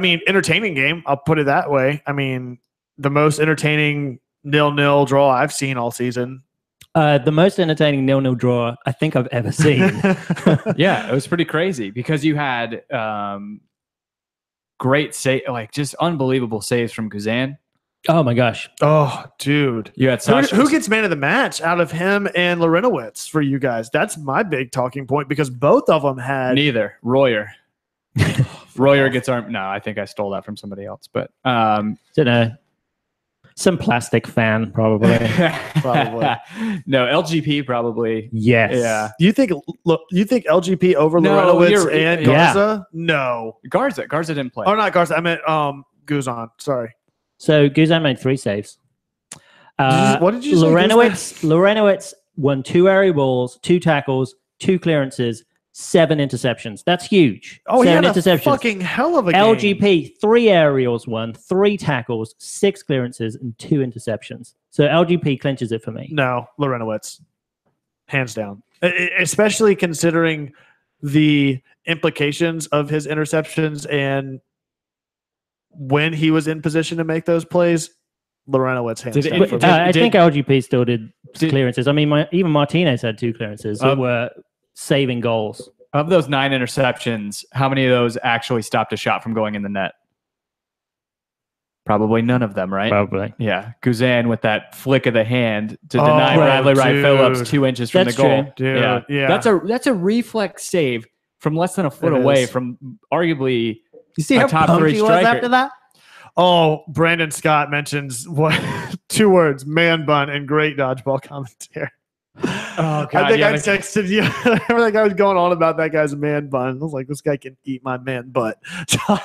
mean, entertaining game. I'll put it that way. I mean, the most entertaining 0-0 draw I've seen all season. The most entertaining 0-0 draw I think I've ever seen. Yeah, it was pretty crazy because you had great just unbelievable saves from Guzan. Oh my gosh! Oh, dude! You had who gets man of the match out of him and Larinowitz for you guys? That's my big talking point because both of them had neither. Royer. Royer gets armed. No, I think I stole that from somebody else, but don't know. Some plastic fan probably. Probably. No, LGP probably. Yes. Yeah. Do you think LGP over Larinowitz and Garza? Yeah. No. Garza didn't play. Oh, not Garza. I meant Guzan. Sorry. So Guzan made 3 saves. What did you say? Larinowitz won 2 area balls, 2 tackles, 2 clearances, 7 interceptions. That's huge. Oh, 7 he had interceptions. A fucking hell of a game. LGP, 3 aerials won, 3 tackles, 6 clearances, and 2 interceptions. So LGP clinches it for me. No, Larinowitz. Hands down. Especially considering the implications of his interceptions and when he was in position to make those plays, Larinowitz hands down. I think LGP still did clearances. I mean, even Martinez had 2 clearances that were saving goals. Of those 9 interceptions, how many of those actually stopped a shot from going in the net? Probably none of them, right? Probably. Yeah. Guzan with that flick of the hand to deny Bradley Wright Phillips 2 inches from the goal. Dude, yeah. That's a reflex save from less than a foot away from arguably You see how top pumped 3 he was striker. after that? Oh, Brandon Scott mentions what 2 words, man bun, and great dodgeball commentary. Oh, God, I think yeah, I texted you. Remember that guy was going on about that guy's man bun. I was like, this guy can eat my man butt.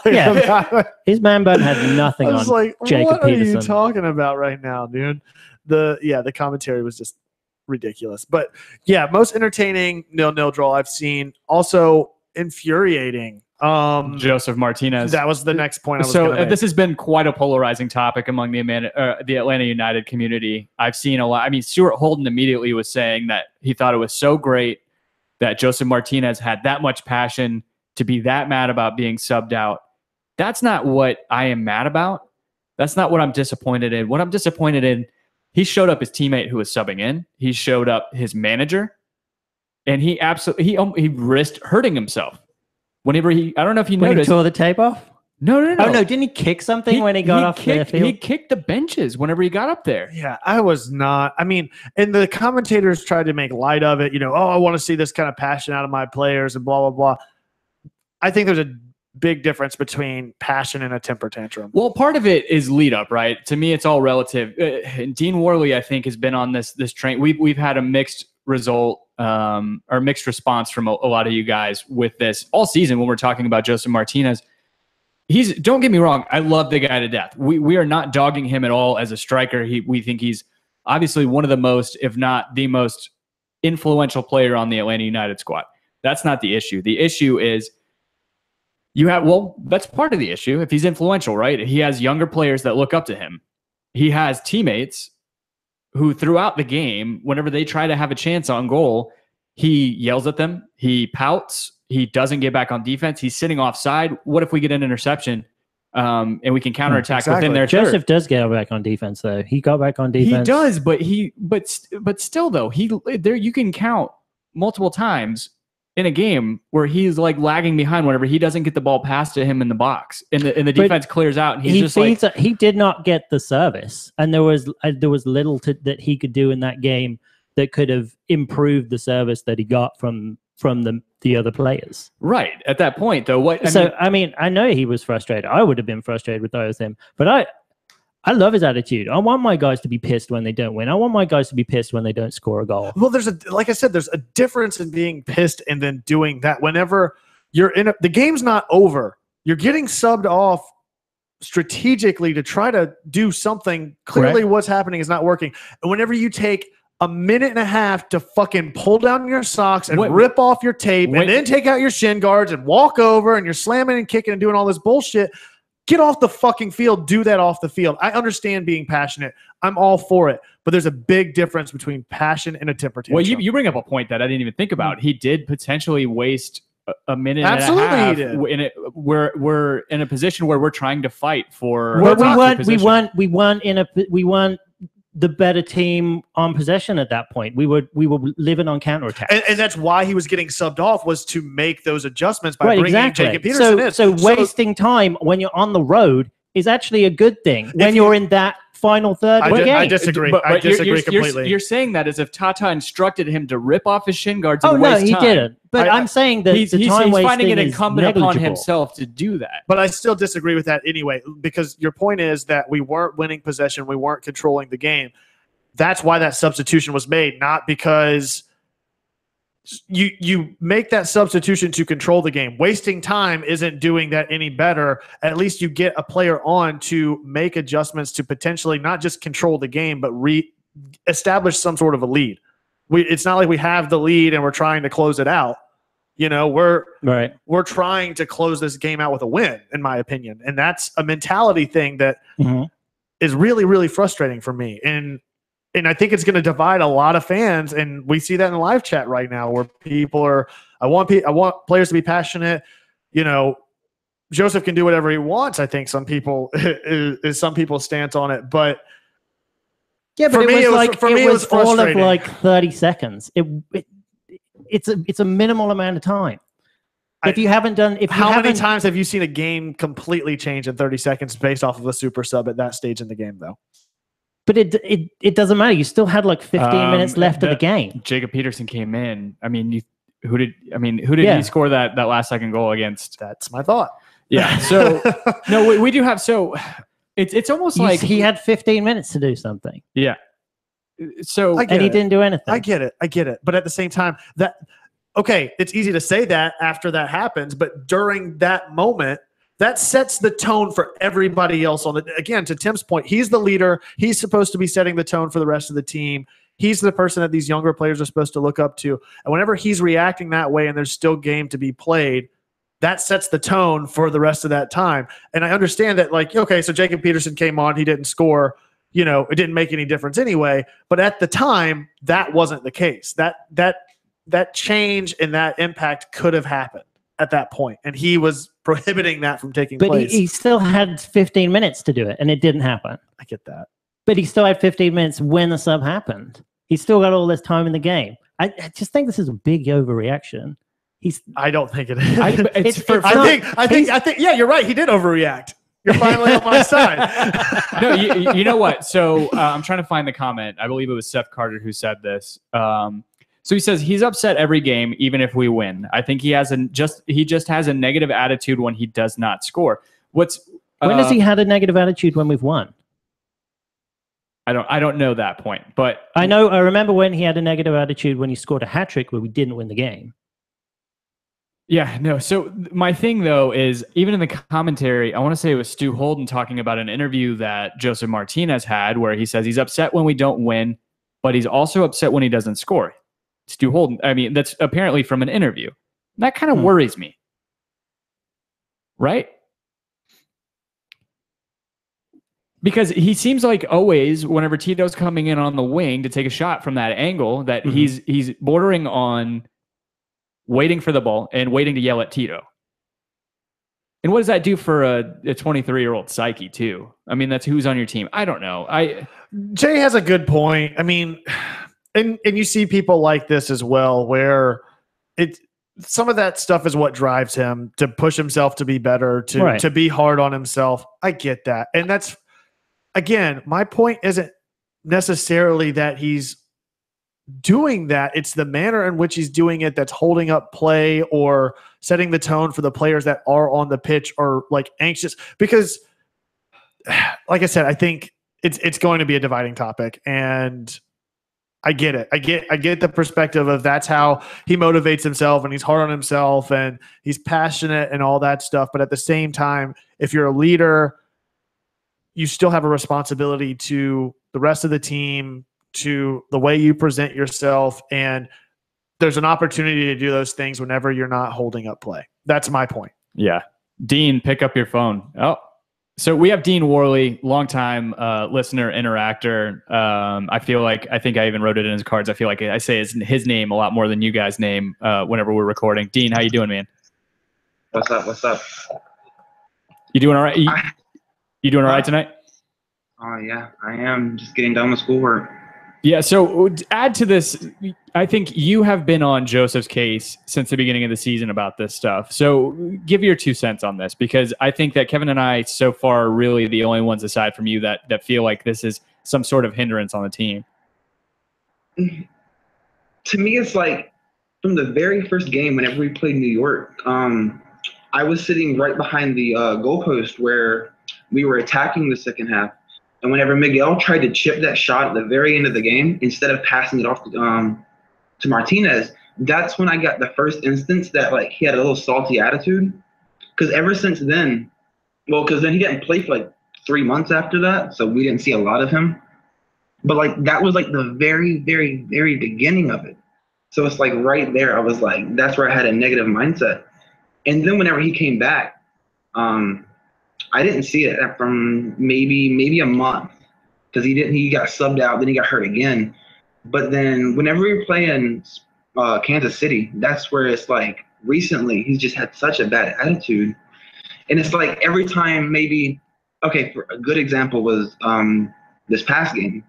Yeah. His man bun had nothing I on was like, Jacob what are you Peterson. talking about right now, dude? The commentary was just ridiculous. But yeah, most entertaining 0-0 draw I've seen. Also infuriating. Joseph Martinez. That was the next point I was so going to make. this has been quite a polarizing topic among the Atlanta United community. I've seen a lot. I mean, Stuart Holden immediately was saying that he thought it was so great that Joseph Martinez had that much passion to be that mad about being subbed out. That's not what I am mad about. That's not what I'm disappointed in. What I'm disappointed in, he showed up his teammate who was subbing in. He showed up his manager, and he risked hurting himself. Whenever I don't know if you When noticed. he tore the tape off? No. Oh, no. Didn't he kick something when he got off the field? He kicked the benches whenever he got up there. Yeah, I was not. I mean, and the commentators tried to make light of it. I want to see this kind of passion out of my players and blah, blah, blah. I think there's a big difference between passion and a temper tantrum. Well, part of it is lead up, right? To me, it's all relative. Dean Worley, I think, has been on this train. We've had a mixed result or mixed response from a lot of you guys with this all season when we're talking about Joseph Martinez. Don't get me wrong, I love the guy to death. We are not dogging him at all as a striker. We think he's obviously one of the most, if not the most influential player on the Atlanta United squad. That's not the issue. The issue is that's part of the issue. If he's influential, right? He has younger players that look up to him. He has teammates who throughout the game, whenever they try to have a chance on goal, he yells at them. He pouts. He doesn't get back on defense. He's sitting offside. What if we get an interception and we can counterattack within their third? Joseph does get back on defense, though. He got back on defense. He does, but still, though, you can count multiple times in a game where he's like lagging behind whenever he doesn't get the ball passed to him in the box and the defense clears out and he did not get the service, and there was little that he could do in that game that could have improved the service that he got from the other players. Right at that point, though. I know he was frustrated. I would have been frustrated with those him, but I love his attitude. I want my guys to be pissed when they don't win. I want my guys to be pissed when they don't score a goal. Well, like I said, there's a difference in being pissed and then doing that. Whenever you're the game's not over, you're getting subbed off strategically to try to do something. Clearly, what's happening is not working. And whenever you take a minute and a half to fucking pull down your socks and rip off your tape and then take out your shin guards and walk over and you're slamming and kicking and doing all this bullshit, get off the fucking field. Do that off the field. I understand being passionate. I'm all for it. But there's a big difference between passion and a temper tantrum. Well, you bring up a point that I didn't even think about. He did potentially waste a minute Absolutely and a half. He did. We're in a position where we're trying to fight for. We weren't the better team on possession at that point. We were living on counterattack. And that's why he was getting subbed off, was to make those adjustments by bringing Jacob Peterson in. So wasting time when you're on the road is actually a good thing when you're in that final third of the game. I disagree. I disagree completely. You're saying that as if Tata instructed him to rip off his shin guards and waste time. No, he didn't. But I'm saying that he's finding it incumbent upon himself to do that. But I still disagree with that anyway, because your point is that we weren't winning possession. We weren't controlling the game. That's why that substitution was made, not because you make that substitution to control the game. Wasting time isn't doing that any better. At least you get a player on to make adjustments to potentially not just control the game, but establish some sort of a lead. It's not like we have the lead and we're trying to close it out. We're trying to close this game out with a win, in my opinion. And that's a mentality thing that is really, really frustrating for me. And I think it's going to divide a lot of fans, and we see that in the live chat right now, where people are. I want players to be passionate. Joseph can do whatever he wants. I think some people's stance on it, but for me, it was all of like 30 seconds. It's a minimal amount of time. How many times have you seen a game completely change in 30 seconds based off of a super sub at that stage in the game, though? But it doesn't matter. You still had like 15 minutes left of the game. Jacob Peterson came in. I mean, who did he score that last second goal against? That's my thought. Yeah. So no, we do have. So it's almost like he had 15 minutes to do something. Yeah. So and he didn't do anything. I get it. But at the same time, it's easy to say that after that happens, but during that moment, that sets the tone for everybody else on it. Again, to Tim's point, he's the leader. He's supposed to be setting the tone for the rest of the team. He's the person that these younger players are supposed to look up to. And whenever he's reacting that way and there's still game to be played, that sets the tone for the rest of that time. And I understand that, like, okay, so Jacob Peterson came on, he didn't score. It didn't make any difference anyway. But at the time, that wasn't the case. That change and that impact could have happened at that point, and he was prohibiting that from taking place. But he still had 15 minutes to do it, and it didn't happen. I get that. But he still had 15 minutes when the sub happened. He still got all this time in the game. I just think this is a big overreaction. I don't think it is. I think. Yeah, you're right. He did overreact. You're finally on my side. No, you know what? So I'm trying to find the comment. I believe it was Seth Carter who said this. So he says he's upset every game, even if we win. I think he just has a negative attitude when he does not score. When has he had a negative attitude when we've won? I don't know that point, but I remember when he had a negative attitude when he scored a hat trick where we didn't win the game. Yeah, no. So my thing though is, even in the commentary, I want to say it was Stu Holden talking about an interview that Joseph Martinez had where he says he's upset when we don't win, but he's also upset when he doesn't score. Stu Holden. I mean, that's apparently from an interview. That kind of worries me. Right? Because he seems like always, whenever Tito's coming in on the wing to take a shot from that angle, that he's bordering on waiting for the ball and waiting to yell at Tito. And what does that do for a 23-year-old psyche too? I mean, that's who's on your team. I don't know. Jay has a good point. I mean, and you see people like this as well, where some of that stuff is what drives him to push himself to be better, to be hard on himself. I get that. And that's, again, my point isn't necessarily that he's doing that. It's the manner in which he's doing it that's holding up play or setting the tone for the players that are on the pitch or like anxious. Because, like I said, I think it's going to be a dividing topic, and I get it. I get the perspective of that's how he motivates himself, and he's hard on himself, and he's passionate and all that stuff. But at the same time, if you're a leader, you still have a responsibility to the rest of the team, to the way you present yourself, and there's an opportunity to do those things whenever you're not holding up play. That's my point. Yeah. Dean, pick up your phone. Oh, so we have Dean Worley, longtime listener, interactor. I think I even wrote it in his cards. I feel like I say his name a lot more than you guys' name whenever we're recording. Dean, how you doing, man? What's up? You doing all right? You doing all right tonight? Oh, yeah, I am. Just getting done with schoolwork. Yeah, so add to this, I think you have been on Joseph's case since the beginning of the season about this stuff. So give your 2 cents on this, because I think that Kevin and I so far are really the only ones aside from you that feel like this is some sort of hindrance on the team. To me, it's like from the very first game, whenever we played New York, I was sitting right behind the goalpost where we were attacking the second half. And whenever Miguel tried to chip that shot at the very end of the game, instead of passing it off to Martinez, that's when I got the first instance that like he had a little salty attitude. Because ever since then, because then he didn't play for like 3 months after that, so we didn't see a lot of him. But like that was like the very, very, very beginning of it. So it's like right there, I was like, that's where I had a negative mindset. And then whenever he came back, I didn't see it from maybe a month, because he got subbed out, then he got hurt again. But then whenever we were playing Kansas City, that's where it's like recently he's just had such a bad attitude. And it's like every time for a good example was this past game.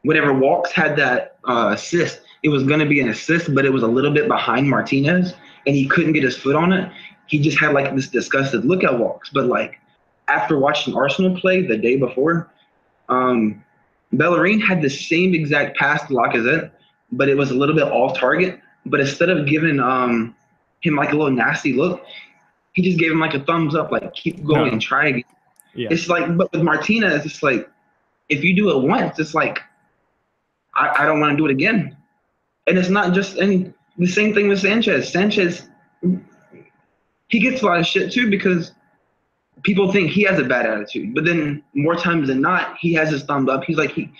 Whenever Walks had that assist, it was going to be an assist, but it was a little bit behind Martinez, and he couldn't get his foot on it. He just had like this disgusted look at Walks. But like after watching Arsenal play the day before, Bellerin had the same exact pass to Lacazette, but it was a little bit off target. but instead of giving him like a little nasty look, he just gave him like a thumbs up, like keep going and try again. Yeah. It's like, but with Martinez, it's like if you do it once, it's like I don't want to do it again. And it's not just any the same thing with Sanchez. Sanchez, he gets a lot of shit too because people think he has a bad attitude, but then more times than not, he has his thumbs up. He's like, he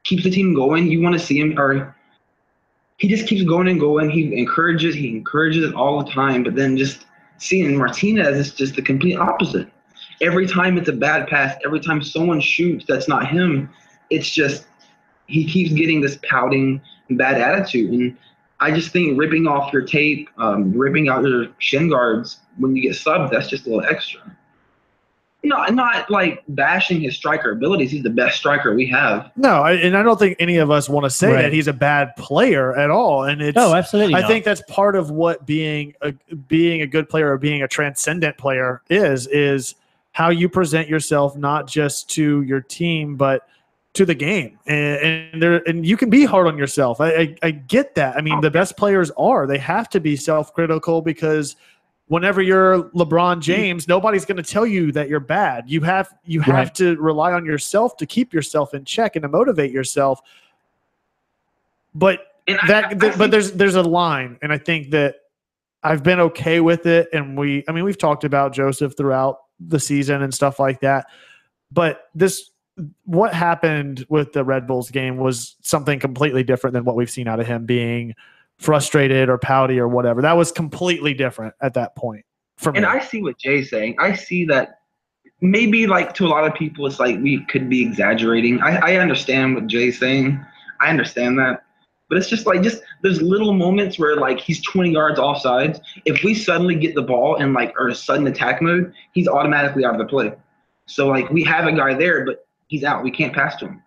keeps the team going. You want to see him, or he just keeps going and going. He encourages it all the time. But then just seeing Martinez is just the complete opposite. Every time it's a bad pass, every time someone shoots that's not him, it's just he keeps getting this pouting bad attitude. And I just think ripping off your tape, ripping out your shin guards when you get subbed, that's just a little extra. Not like bashing his striker abilities. He's the best striker we have. No, and I don't think any of us want to say that he's a bad player at all. And it's absolutely. I think that's part of what being a good player or being a transcendent player is how you present yourself, not just to your team, but to the game. And you can be hard on yourself. I get that. I mean, the best players they have to be self-critical because whenever you're LeBron James, nobody's going to tell you that you're bad. You have to rely on yourself to keep yourself in check and to motivate yourself. But there's a line, and I think that I've been okay with it. And we've talked about Joseph throughout the season and stuff like that. But what happened with the Red Bulls game was something completely different than what we've seen out of him being frustrated or pouty or whatever. That was completely different at that point for me. And I see what Jay's saying. I see that maybe like to a lot of people, it's like we could be exaggerating. I understand what Jay's saying. I understand that. But it's just there's little moments where like he's 20 yards offsides. If we suddenly get the ball in or a sudden attack mode, he's automatically out of the play. So like we have a guy there, but he's out. We can't pass to him.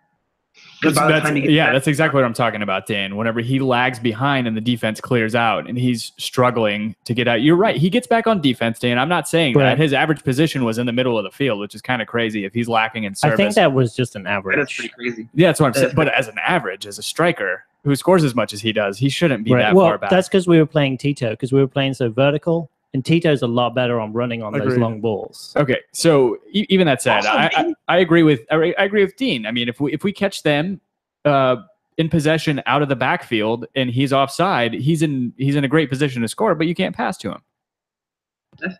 That's exactly what I'm talking about, Dan. Whenever he lags behind and the defense clears out and he's struggling to get out, you're right. He gets back on defense, Dan. I'm not saying that. His average position was in the middle of the field, which is kind of crazy if he's lacking in service. I think that was just an average. That's pretty crazy. Yeah, that's what I'm saying. But as an average, as a striker who scores as much as he does, he shouldn't be that far back. That's because we were playing Tito, because we were playing so vertical. And Tito's a lot better on running on those long balls. Okay, so even that said, I agree with Dean. I mean, if we catch them in possession out of the backfield and he's offside, he's in a great position to score, but you can't pass to him.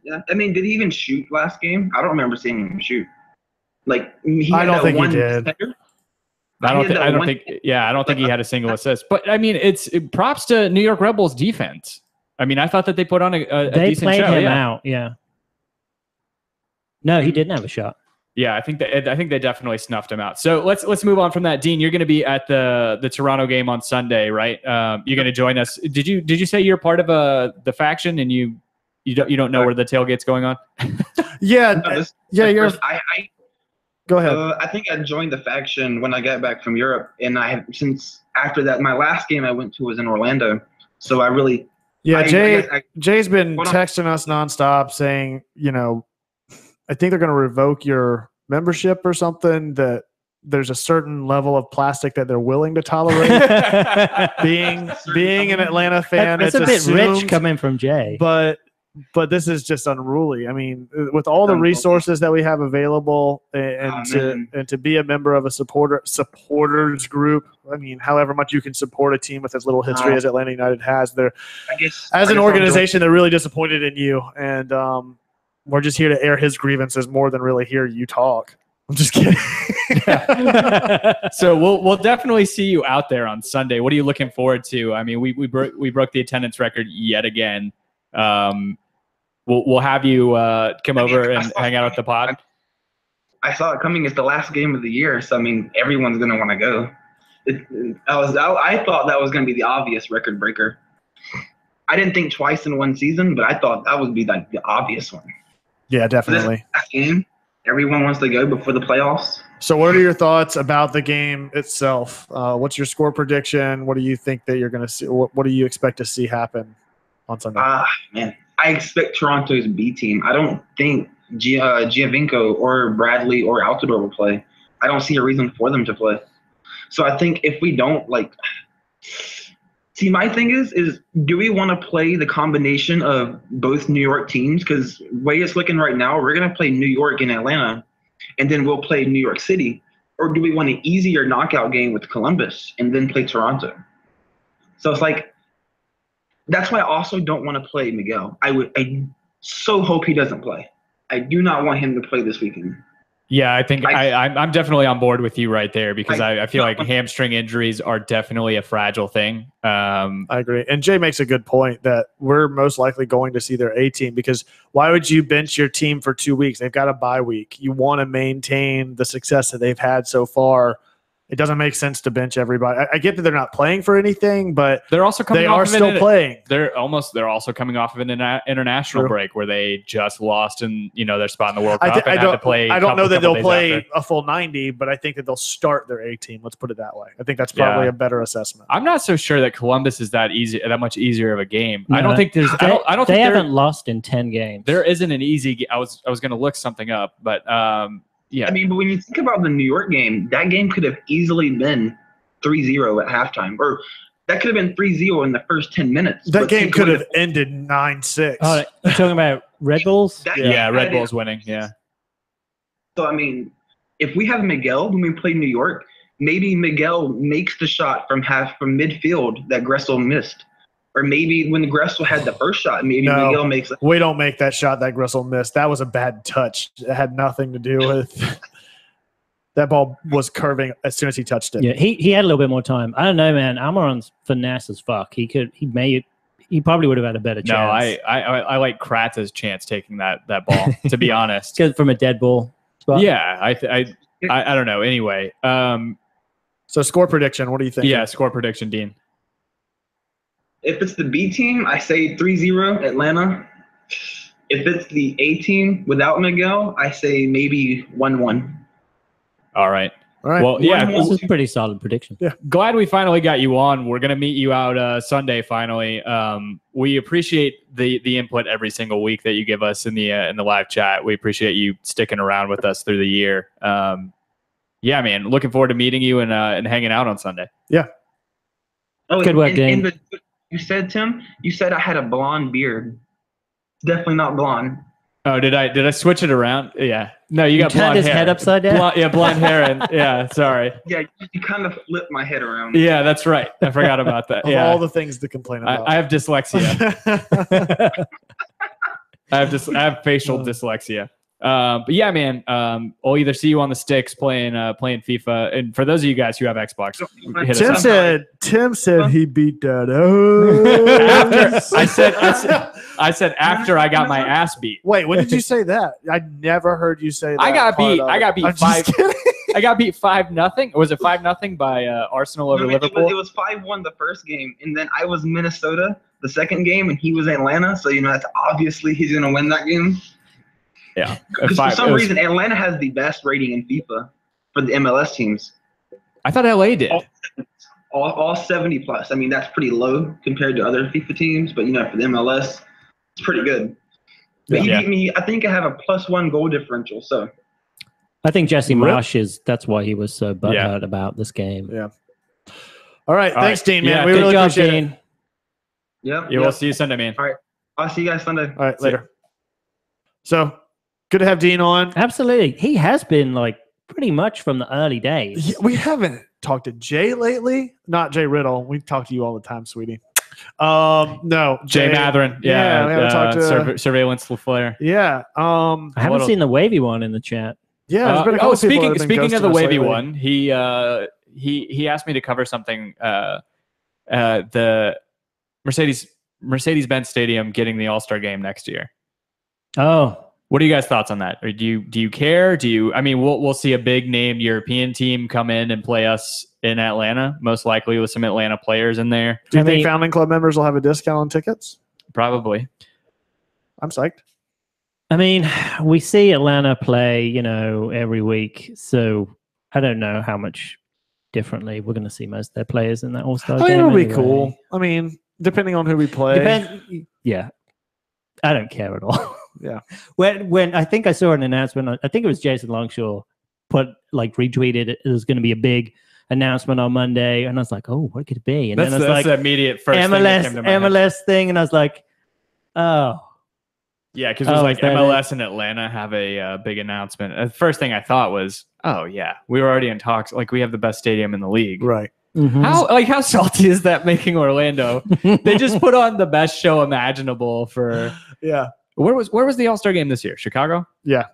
Yeah. I mean, did he even shoot last game? I don't remember seeing him shoot. I don't think he did. I don't think he had a single assist. But I mean, it's props to New York Red Bulls defense. I mean, I thought that they put on a decent show. They played him out, yeah. No, he didn't have a shot. Yeah, I think they definitely snuffed him out. So let's move on from that. Dean, you're going to be at the Toronto game on Sunday, right? You're going to join us. Did you say you're part of the faction and you don't know where the tailgate's going on? Yeah, Go ahead. I think I joined the faction when I got back from Europe, and since after that, my last game I went to was in Orlando. So I really. Yeah, Jay's been texting us nonstop saying, I think they're going to revoke your membership or something, that there's a certain level of plastic that they're willing to tolerate. being an Atlanta fan, it's a bit rich coming from Jay. But this is just unruly. I mean, with all the resources that we have available and to be a member of a supporters group, I mean, however much you can support a team with as little history as Atlanta United has, as an organization, they're really disappointed in you. And we're just here to air his grievances more than really hear you talk. I'm just kidding. So we'll definitely see you out there on Sunday. What are you looking forward to? I mean, we broke the attendance record yet again. We'll have you come over and hang out at the pod. I saw it coming. It's the last game of the year, so I mean, everyone's gonna want to go. I thought that was gonna be the obvious record breaker. I didn't think twice in one season, but I thought that would be like the obvious one. Yeah, definitely. This game, everyone wants to go before the playoffs. So, what are your thoughts about the game itself? What's your score prediction? What do you think that you're gonna see? What do you expect to see happen on Sunday? Man, I expect Toronto's B team. I don't think Giovinco or Bradley or Altidore will play. I don't see a reason for them to play. So I think if we don't, See, my thing is do we want to play the combination of both New York teams? Because the way it's looking right now, we're going to play New York and Atlanta, and then we'll play New York City. Or do we want an easier knockout game with Columbus and then play Toronto? So it's like, that's why I also don't want to play Miguel. I so hope he doesn't play. I do not want him to play this weekend. Yeah, I think I'm definitely on board with you right there because I feel like hamstring injuries are definitely a fragile thing. I agree. And Jay makes a good point that we're most likely going to see their A team because why would you bench your team for 2 weeks? They've got a bye week. You want to maintain the success that they've had so far. It doesn't make sense to bench everybody. I get that they're not playing for anything, but they're also coming. They are still playing. They're also coming off of an international break where they just lost in their spot in the World Cup and had to play. I don't know that they'll play a full 90, but I think that they'll start their A team. Let's put it that way. I think that's probably a better assessment. I'm not so sure that Columbus is that much easier of a game. No. I don't think there's. I don't think they haven't lost in 10 games. There isn't an easy. I was going to look something up, but. Yeah, I mean, but when you think about the New York game, that game could have easily been 3-0 at halftime, or that could have been 3-0 in the first 10 minutes. That game could have ended 9-6. Oh, you're talking about Red Bulls? Red Bulls winning. Yeah. So I mean, if we have Miguel when we play New York, maybe Miguel makes the shot from midfield that Gressel missed. Or maybe when Gressel had the first shot, Miguel makes it. We don't make that shot that Gressel missed. That was a bad touch. It had nothing to do with that ball was curving as soon as he touched it. Yeah, he had a little bit more time. I don't know, man. Almiron's finesse as fuck. He probably would have had a better chance. No, I like Kratz's chance taking that ball, to be honest. From a dead ball spot. Yeah, I don't know. Anyway, so score prediction. What do you think? Yeah, score prediction, Dean. If it's the B team, I say 3-0 Atlanta. If it's the A team without Miguel, I say maybe 1-1. All right. Well, yeah, this is a pretty solid prediction. Yeah. Glad we finally got you on. We're going to meet you out Sunday finally. We appreciate the input every single week that you give us in the live chat. We appreciate you sticking around with us through the year. Yeah, man. Looking forward to meeting you and hanging out on Sunday. Yeah. Oh, good work, Dane. You said, Tim, I had a blonde beard. Definitely not blonde. Oh, did I switch it around? Yeah. No, you got blonde hair. Turned his head upside down? Blonde hair. And sorry. Yeah, you kind of flipped my head around. Yeah, that's right. I forgot about that. Of all the things to complain about. I have dyslexia. I have facial dyslexia. But yeah, man, I'll either see you on the sticks playing FIFA. And for those of you guys who have Xbox, Tim said he beat that I said after I got my ass beat. Wait, when did you say that? I never heard you say that. I got beat 5. I got beat 5-0. Was it 5-0 by Arsenal over Liverpool? It was 5-1 the first game, and then I was Minnesota the second game, and he was Atlanta. So that's obviously he's gonna win that game. Yeah. For some reason, Atlanta has the best rating in FIFA for the MLS teams. I thought LA did. All 70 plus. I mean, that's pretty low compared to other FIFA teams, but for the MLS, it's pretty good. But he beat me. I think I have a +1 goal differential. So I think Jesse Marsh that's why he was so butthurt about this game. Yeah. All right. Thanks, Dean, man. Yeah, we really job, appreciate Dean. it. Yeah. We'll see you Sunday, man. All right. I'll see you guys Sunday. All right. Later. So good to have Dean on. Absolutely. He has been pretty much from the early days. Yeah, we haven't talked to Jay lately. Not Jay Riddle. We talk to you all the time, sweetie. No. Jay Matherin. Yeah. We haven't talked to Surveillance LaFleur. Yeah. I haven't seen the wavy one in the chat. Yeah. There's been a couple people that have been speaking of the ghosting us wavy lately. one, he asked me to cover something. The Mercedes-Benz Stadium getting the All-Star game next year. Oh. What are you guys' thoughts on that? Or do you care? We'll see a big name European team come in and play us in Atlanta, most likely with some Atlanta players in there. Do you think Founding Club members will have a discount on tickets? Probably. I'm psyched. I mean, we see Atlanta play, every week, so I don't know how much differently we're going to see most of their players in that All-Star game. It'll be cool. I mean, depending on who we play. Yeah. I don't care at all. Yeah. When I think I saw an announcement, I think it was Jason Longshore retweeted it was going to be a big announcement on Monday, and I was like, "Oh, what could it be?" And That's then I was like, the immediate first thing that MLS came to my head. MLS thing, and I was like, "Oh, Yeah, because it was like is that MLS and Atlanta have a big announcement. The first thing I thought was, oh yeah, we were already in talks. Like we have the best stadium in the league. Right. mhm. How salty is that making Orlando? They just put on the best show imaginable for. Yeah. Where was the All-Star game this year? Chicago? Yeah.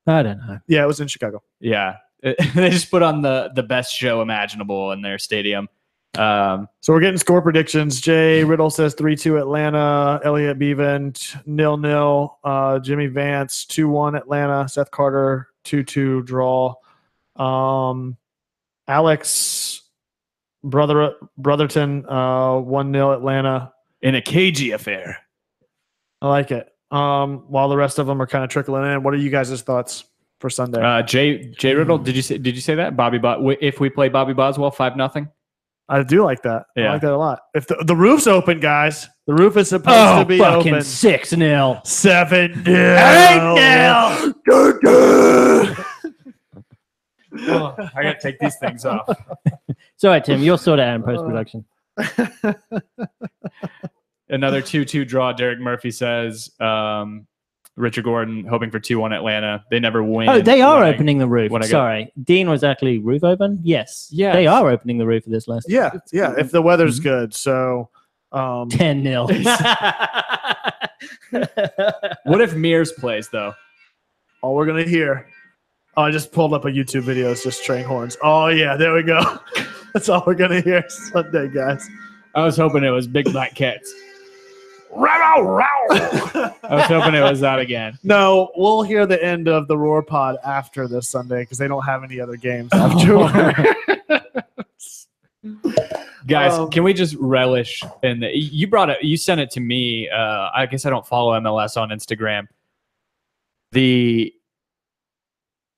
I don't know." Yeah, it was in Chicago. Yeah. They just put on the best show imaginable in their stadium. So we're getting score predictions. Jay Riddle says 3-2 Atlanta. Elliot Bevan 0-0. Jimmy Vance 2-1 Atlanta. Seth Carter 2-2 draw. Alex Brotherton 1-0 Atlanta. In a cagey affair. I like it. While the rest of them are kind of trickling in. What are you guys' thoughts for Sunday? Jay Riddle, did you say that? If we play Bobby Boswell 5-0? I do like that. Yeah. I like that a lot. If the roof's open, guys, the roof is supposed to be fucking open. 6-0. 7-0. 8-0. I gotta take these things off. It's all right, Tim. You'll sort it out in post-production. Another 2-2 draw. Derek Murphy says Richard Gordon hoping for 2-1 Atlanta. They never win. Oh, they are opening the roof. when I get- Sorry. Dean was actually roof open? Yes. Yes. They are opening the roof of this last Yeah, if the weather's good. So 10-0. What if Mears plays though? all we're gonna hear. Oh, I just pulled up a YouTube video. It's just train horns. Oh yeah, there we go. That's all we're gonna hear Sunday, guys. I was hoping it was Big Black Cats. I was hoping it was that again. No, we'll hear the end of the Roar Pod after this Sunday because they don't have any other games after. Guys, can we just relish in the you sent it to me. I guess I don't follow MLS on Instagram. The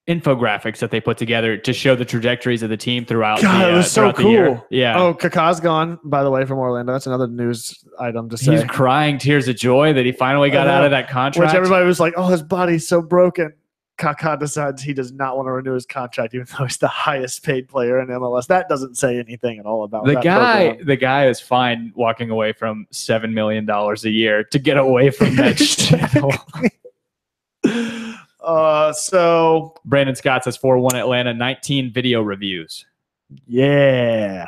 infographics that they put together to show the trajectories of the team throughout God, it was so throughout the year. cool. Yeah. Oh, Kaká's gone, by the way, from Orlando. That's another news item to say. He's crying tears of joy that he finally got out of that contract. Which everybody was like, oh, his body's so broken. Kaká decides he does not want to renew his contract, even though he's the highest paid player in MLS. That doesn't say anything at all about the that guy. program. The guy is fine walking away from $7 million a year to get away from that shit. So Brandon Scott says 4-1 Atlanta, 19 video reviews. yeah.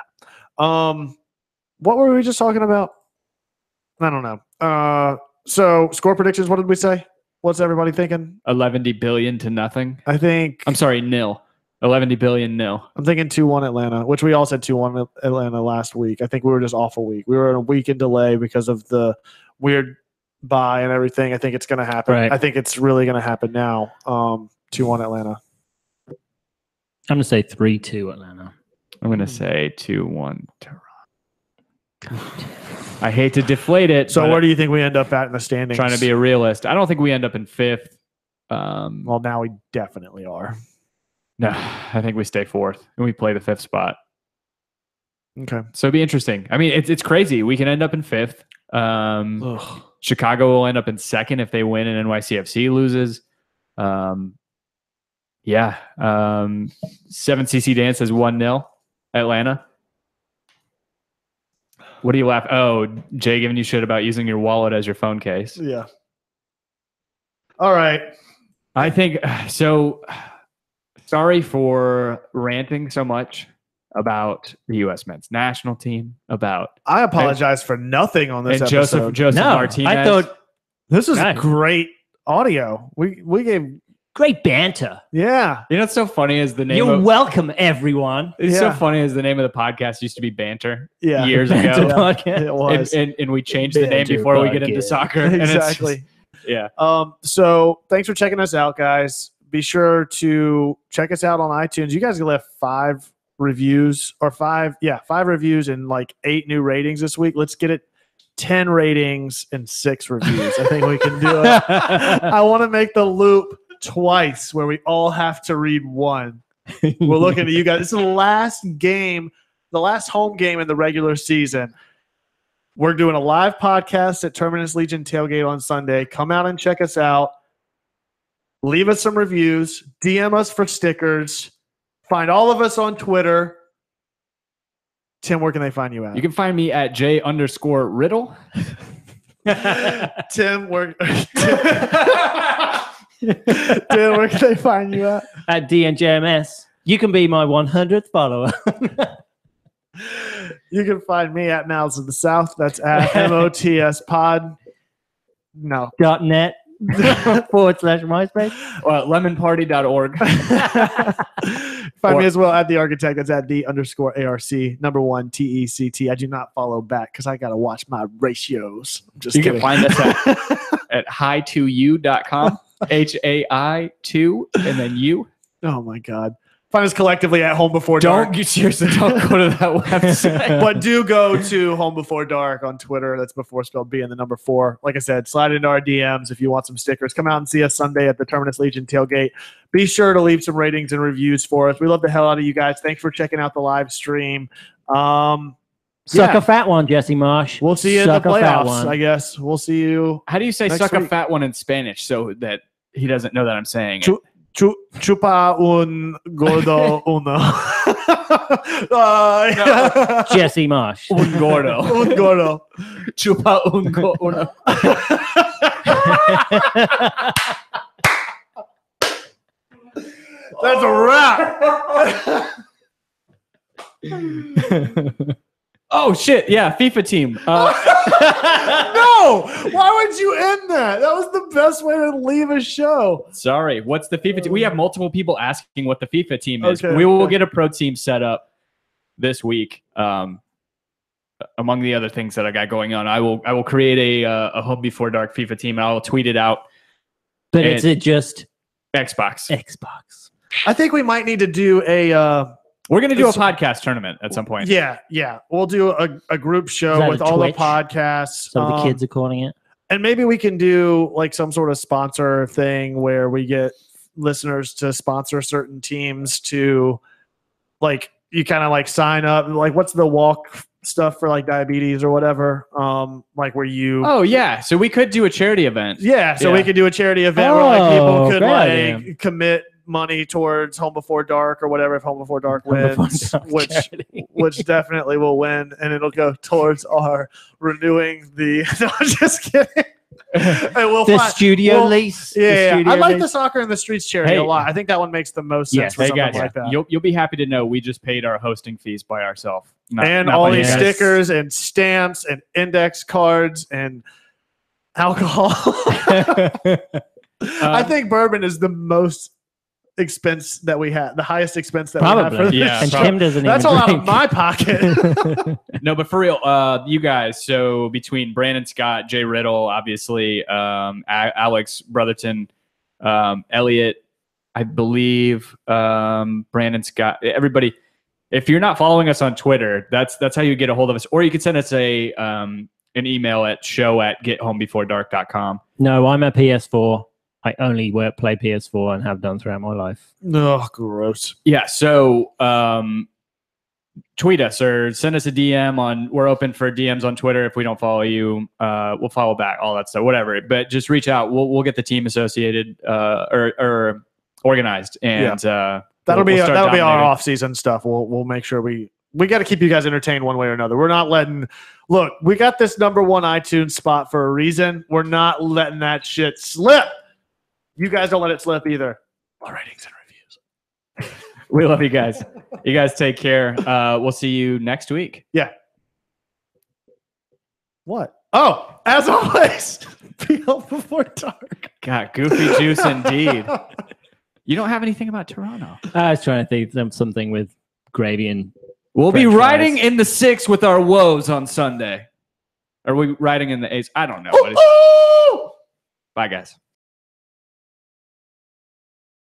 What were we just talking about? I don't know. So score predictions, what did we say? What's everybody thinking? 11 billion to nothing. I think I'm sorry, nil. 11 billion nil. I'm thinking 2-1 Atlanta, which we all said 2-1 Atlanta last week. I think we were just off a week. We were in a week in delay because of the weird bye and everything. I think it's going to happen. Right. I think it's really going to happen now. 2-1 Atlanta. I'm going to say 3-2 Atlanta. I'm going to say 2-1 Toronto. I hate to deflate it. So but where do you think we end up at in the standings? trying to be a realist. I don't think we end up in fifth. Well, now we definitely are. No, I think we stay fourth and we play the fifth spot. Okay. So it'd be interesting. I mean, it's crazy. We can end up in fifth. Chicago will end up in second if they win and NYCFC loses. 7cc Dan says 1-0 Atlanta. What do you laugh? Oh, Jay giving you shit about using your wallet as your phone case. Yeah. All right. I think so. Sorry for ranting so much about the U.S. men's national team. I apologize for nothing on this And episode. Joseph No, Martinez. I thought This is Right. great audio. We gave great banter. yeah. You know what's so funny is the name You're of welcome, everyone. it's so Yeah. funny is the name of the podcast used to be Banter Yeah. years Banter ago. podcast. It was. And we changed the name Banter before we get into podcast. soccer. And it's Exactly. just- yeah. So thanks for checking us out, guys. Be sure to check us out on iTunes. You guys left 5 reviews or 5 reviews and like 8 new ratings this week. Let's get it 10 ratings and 6 reviews. I think we can do it. I want to make the loop twice where we all have to read one. We're looking at you guys. This is the last game, the last home game in the regular season. We're doing a live podcast at Terminus Legion Tailgate on Sunday. Come out and check us out. Leave us some reviews. DM us for stickers. Find all of us on Twitter. Tim, where can they find you at? You can find me at J_Riddle. Tim, where Tim, where can they find you at? At DNJMS. You can be my 100th follower. You can find me at Mouths of the South. That's at MOTS Pod. No. .net /MySpace. Lemonparty.org. Find me as well at The Architect. That's at _ARC, #1 TECT. I do not follow back because I got to watch my ratios. I'm just kidding. Can find us at hi2u.com. HAI2 and then you. Oh my God. Find us collectively at Home Before Dark. Seriously, don't go to that website. But do go to Home Before Dark on Twitter. That's before spelled B and the number 4. Like I said, slide into our DMs if you want some stickers. Come out and see us Sunday at the Terminus Legion tailgate. Be sure to leave some ratings and reviews for us. We love the hell out of you guys. Thanks for checking out the live stream. Suck a fat one, Jesse Marsh. We'll see you in the playoffs, I guess. We'll see you. How do you say suck a fat one in Spanish so that he doesn't know that I'm saying it? Chupa un gordo uno. No. Jesse Marsh. Un gordo. Un gordo. Chupa un gordo. That's a wrap. Oh, shit. Yeah, FIFA team. No! Why would you end that? That was the best way to leave a show. Sorry. What's the FIFA team? We have multiple people asking what the FIFA team is. Okay, we will get a pro team set up this week. Among the other things that I got going on, I will create a Home Before Dark FIFA team, and I will tweet it out. But is it just Xbox? Xbox. I think we might need to do a... We're going to do a podcast tournament at some point. Yeah. We'll do a group show with all the podcasts. So the kids are calling it. And maybe we can do like some sort of sponsor thing where we get listeners to sponsor certain teams to like, you kind of like sign up. Like, what's the walk stuff for like diabetes or whatever? Like where you... Oh, yeah. So we could do a charity event. Yeah. So we could do a charity event where like people could like commit money towards Home Before Dark or whatever if Home Before Dark wins, which definitely will win, and it'll go towards our renewing the. No, I'm just kidding. Studio lease. Yeah, I like the Soccer in the Streets charity a lot. I think that one makes the most sense for something like that. You'll be happy to know we just paid our hosting fees by ourselves, and all these stickers and stamps and index cards and alcohol. I think bourbon is the most expense that we had, the highest expense that we have for this and show. Tim doesn't That's even all drink. out of my pocket. No, but for real, you guys, so between Brandon Scott, Jay Riddle, obviously, Alex Brotherton, Elliot, I believe, Brandon Scott, everybody, if you're not following us on Twitter, that's how you get a hold of us, or you can send us an email at show@gethomebeforedark.com. No, I'm a PS4. I only play PS4 and have done throughout my life. Oh, gross. Yeah, so tweet us or send us a DM on. We're open for DMs on Twitter. If we don't follow you, we'll follow back. All that stuff, whatever. But just reach out. We'll get the team associated or organized, and that'll be our off-season stuff. We'll make sure we got to keep you guys entertained one way or another. We're not letting. Look, we got this #1 iTunes spot for a reason. We're not letting that shit slip. You guys don't let it slip either. All ratings and reviews. We love you guys. You guys take care. We'll see you next week. Yeah. What? Oh, as always, be Home Before Dark. God, goofy juice indeed. You don't have anything about Toronto. I was trying to think of something with gravy and we'll French be riding fries. in the 6 with our woes on Sunday. Are we riding in the 8s? I don't know. Bye, guys.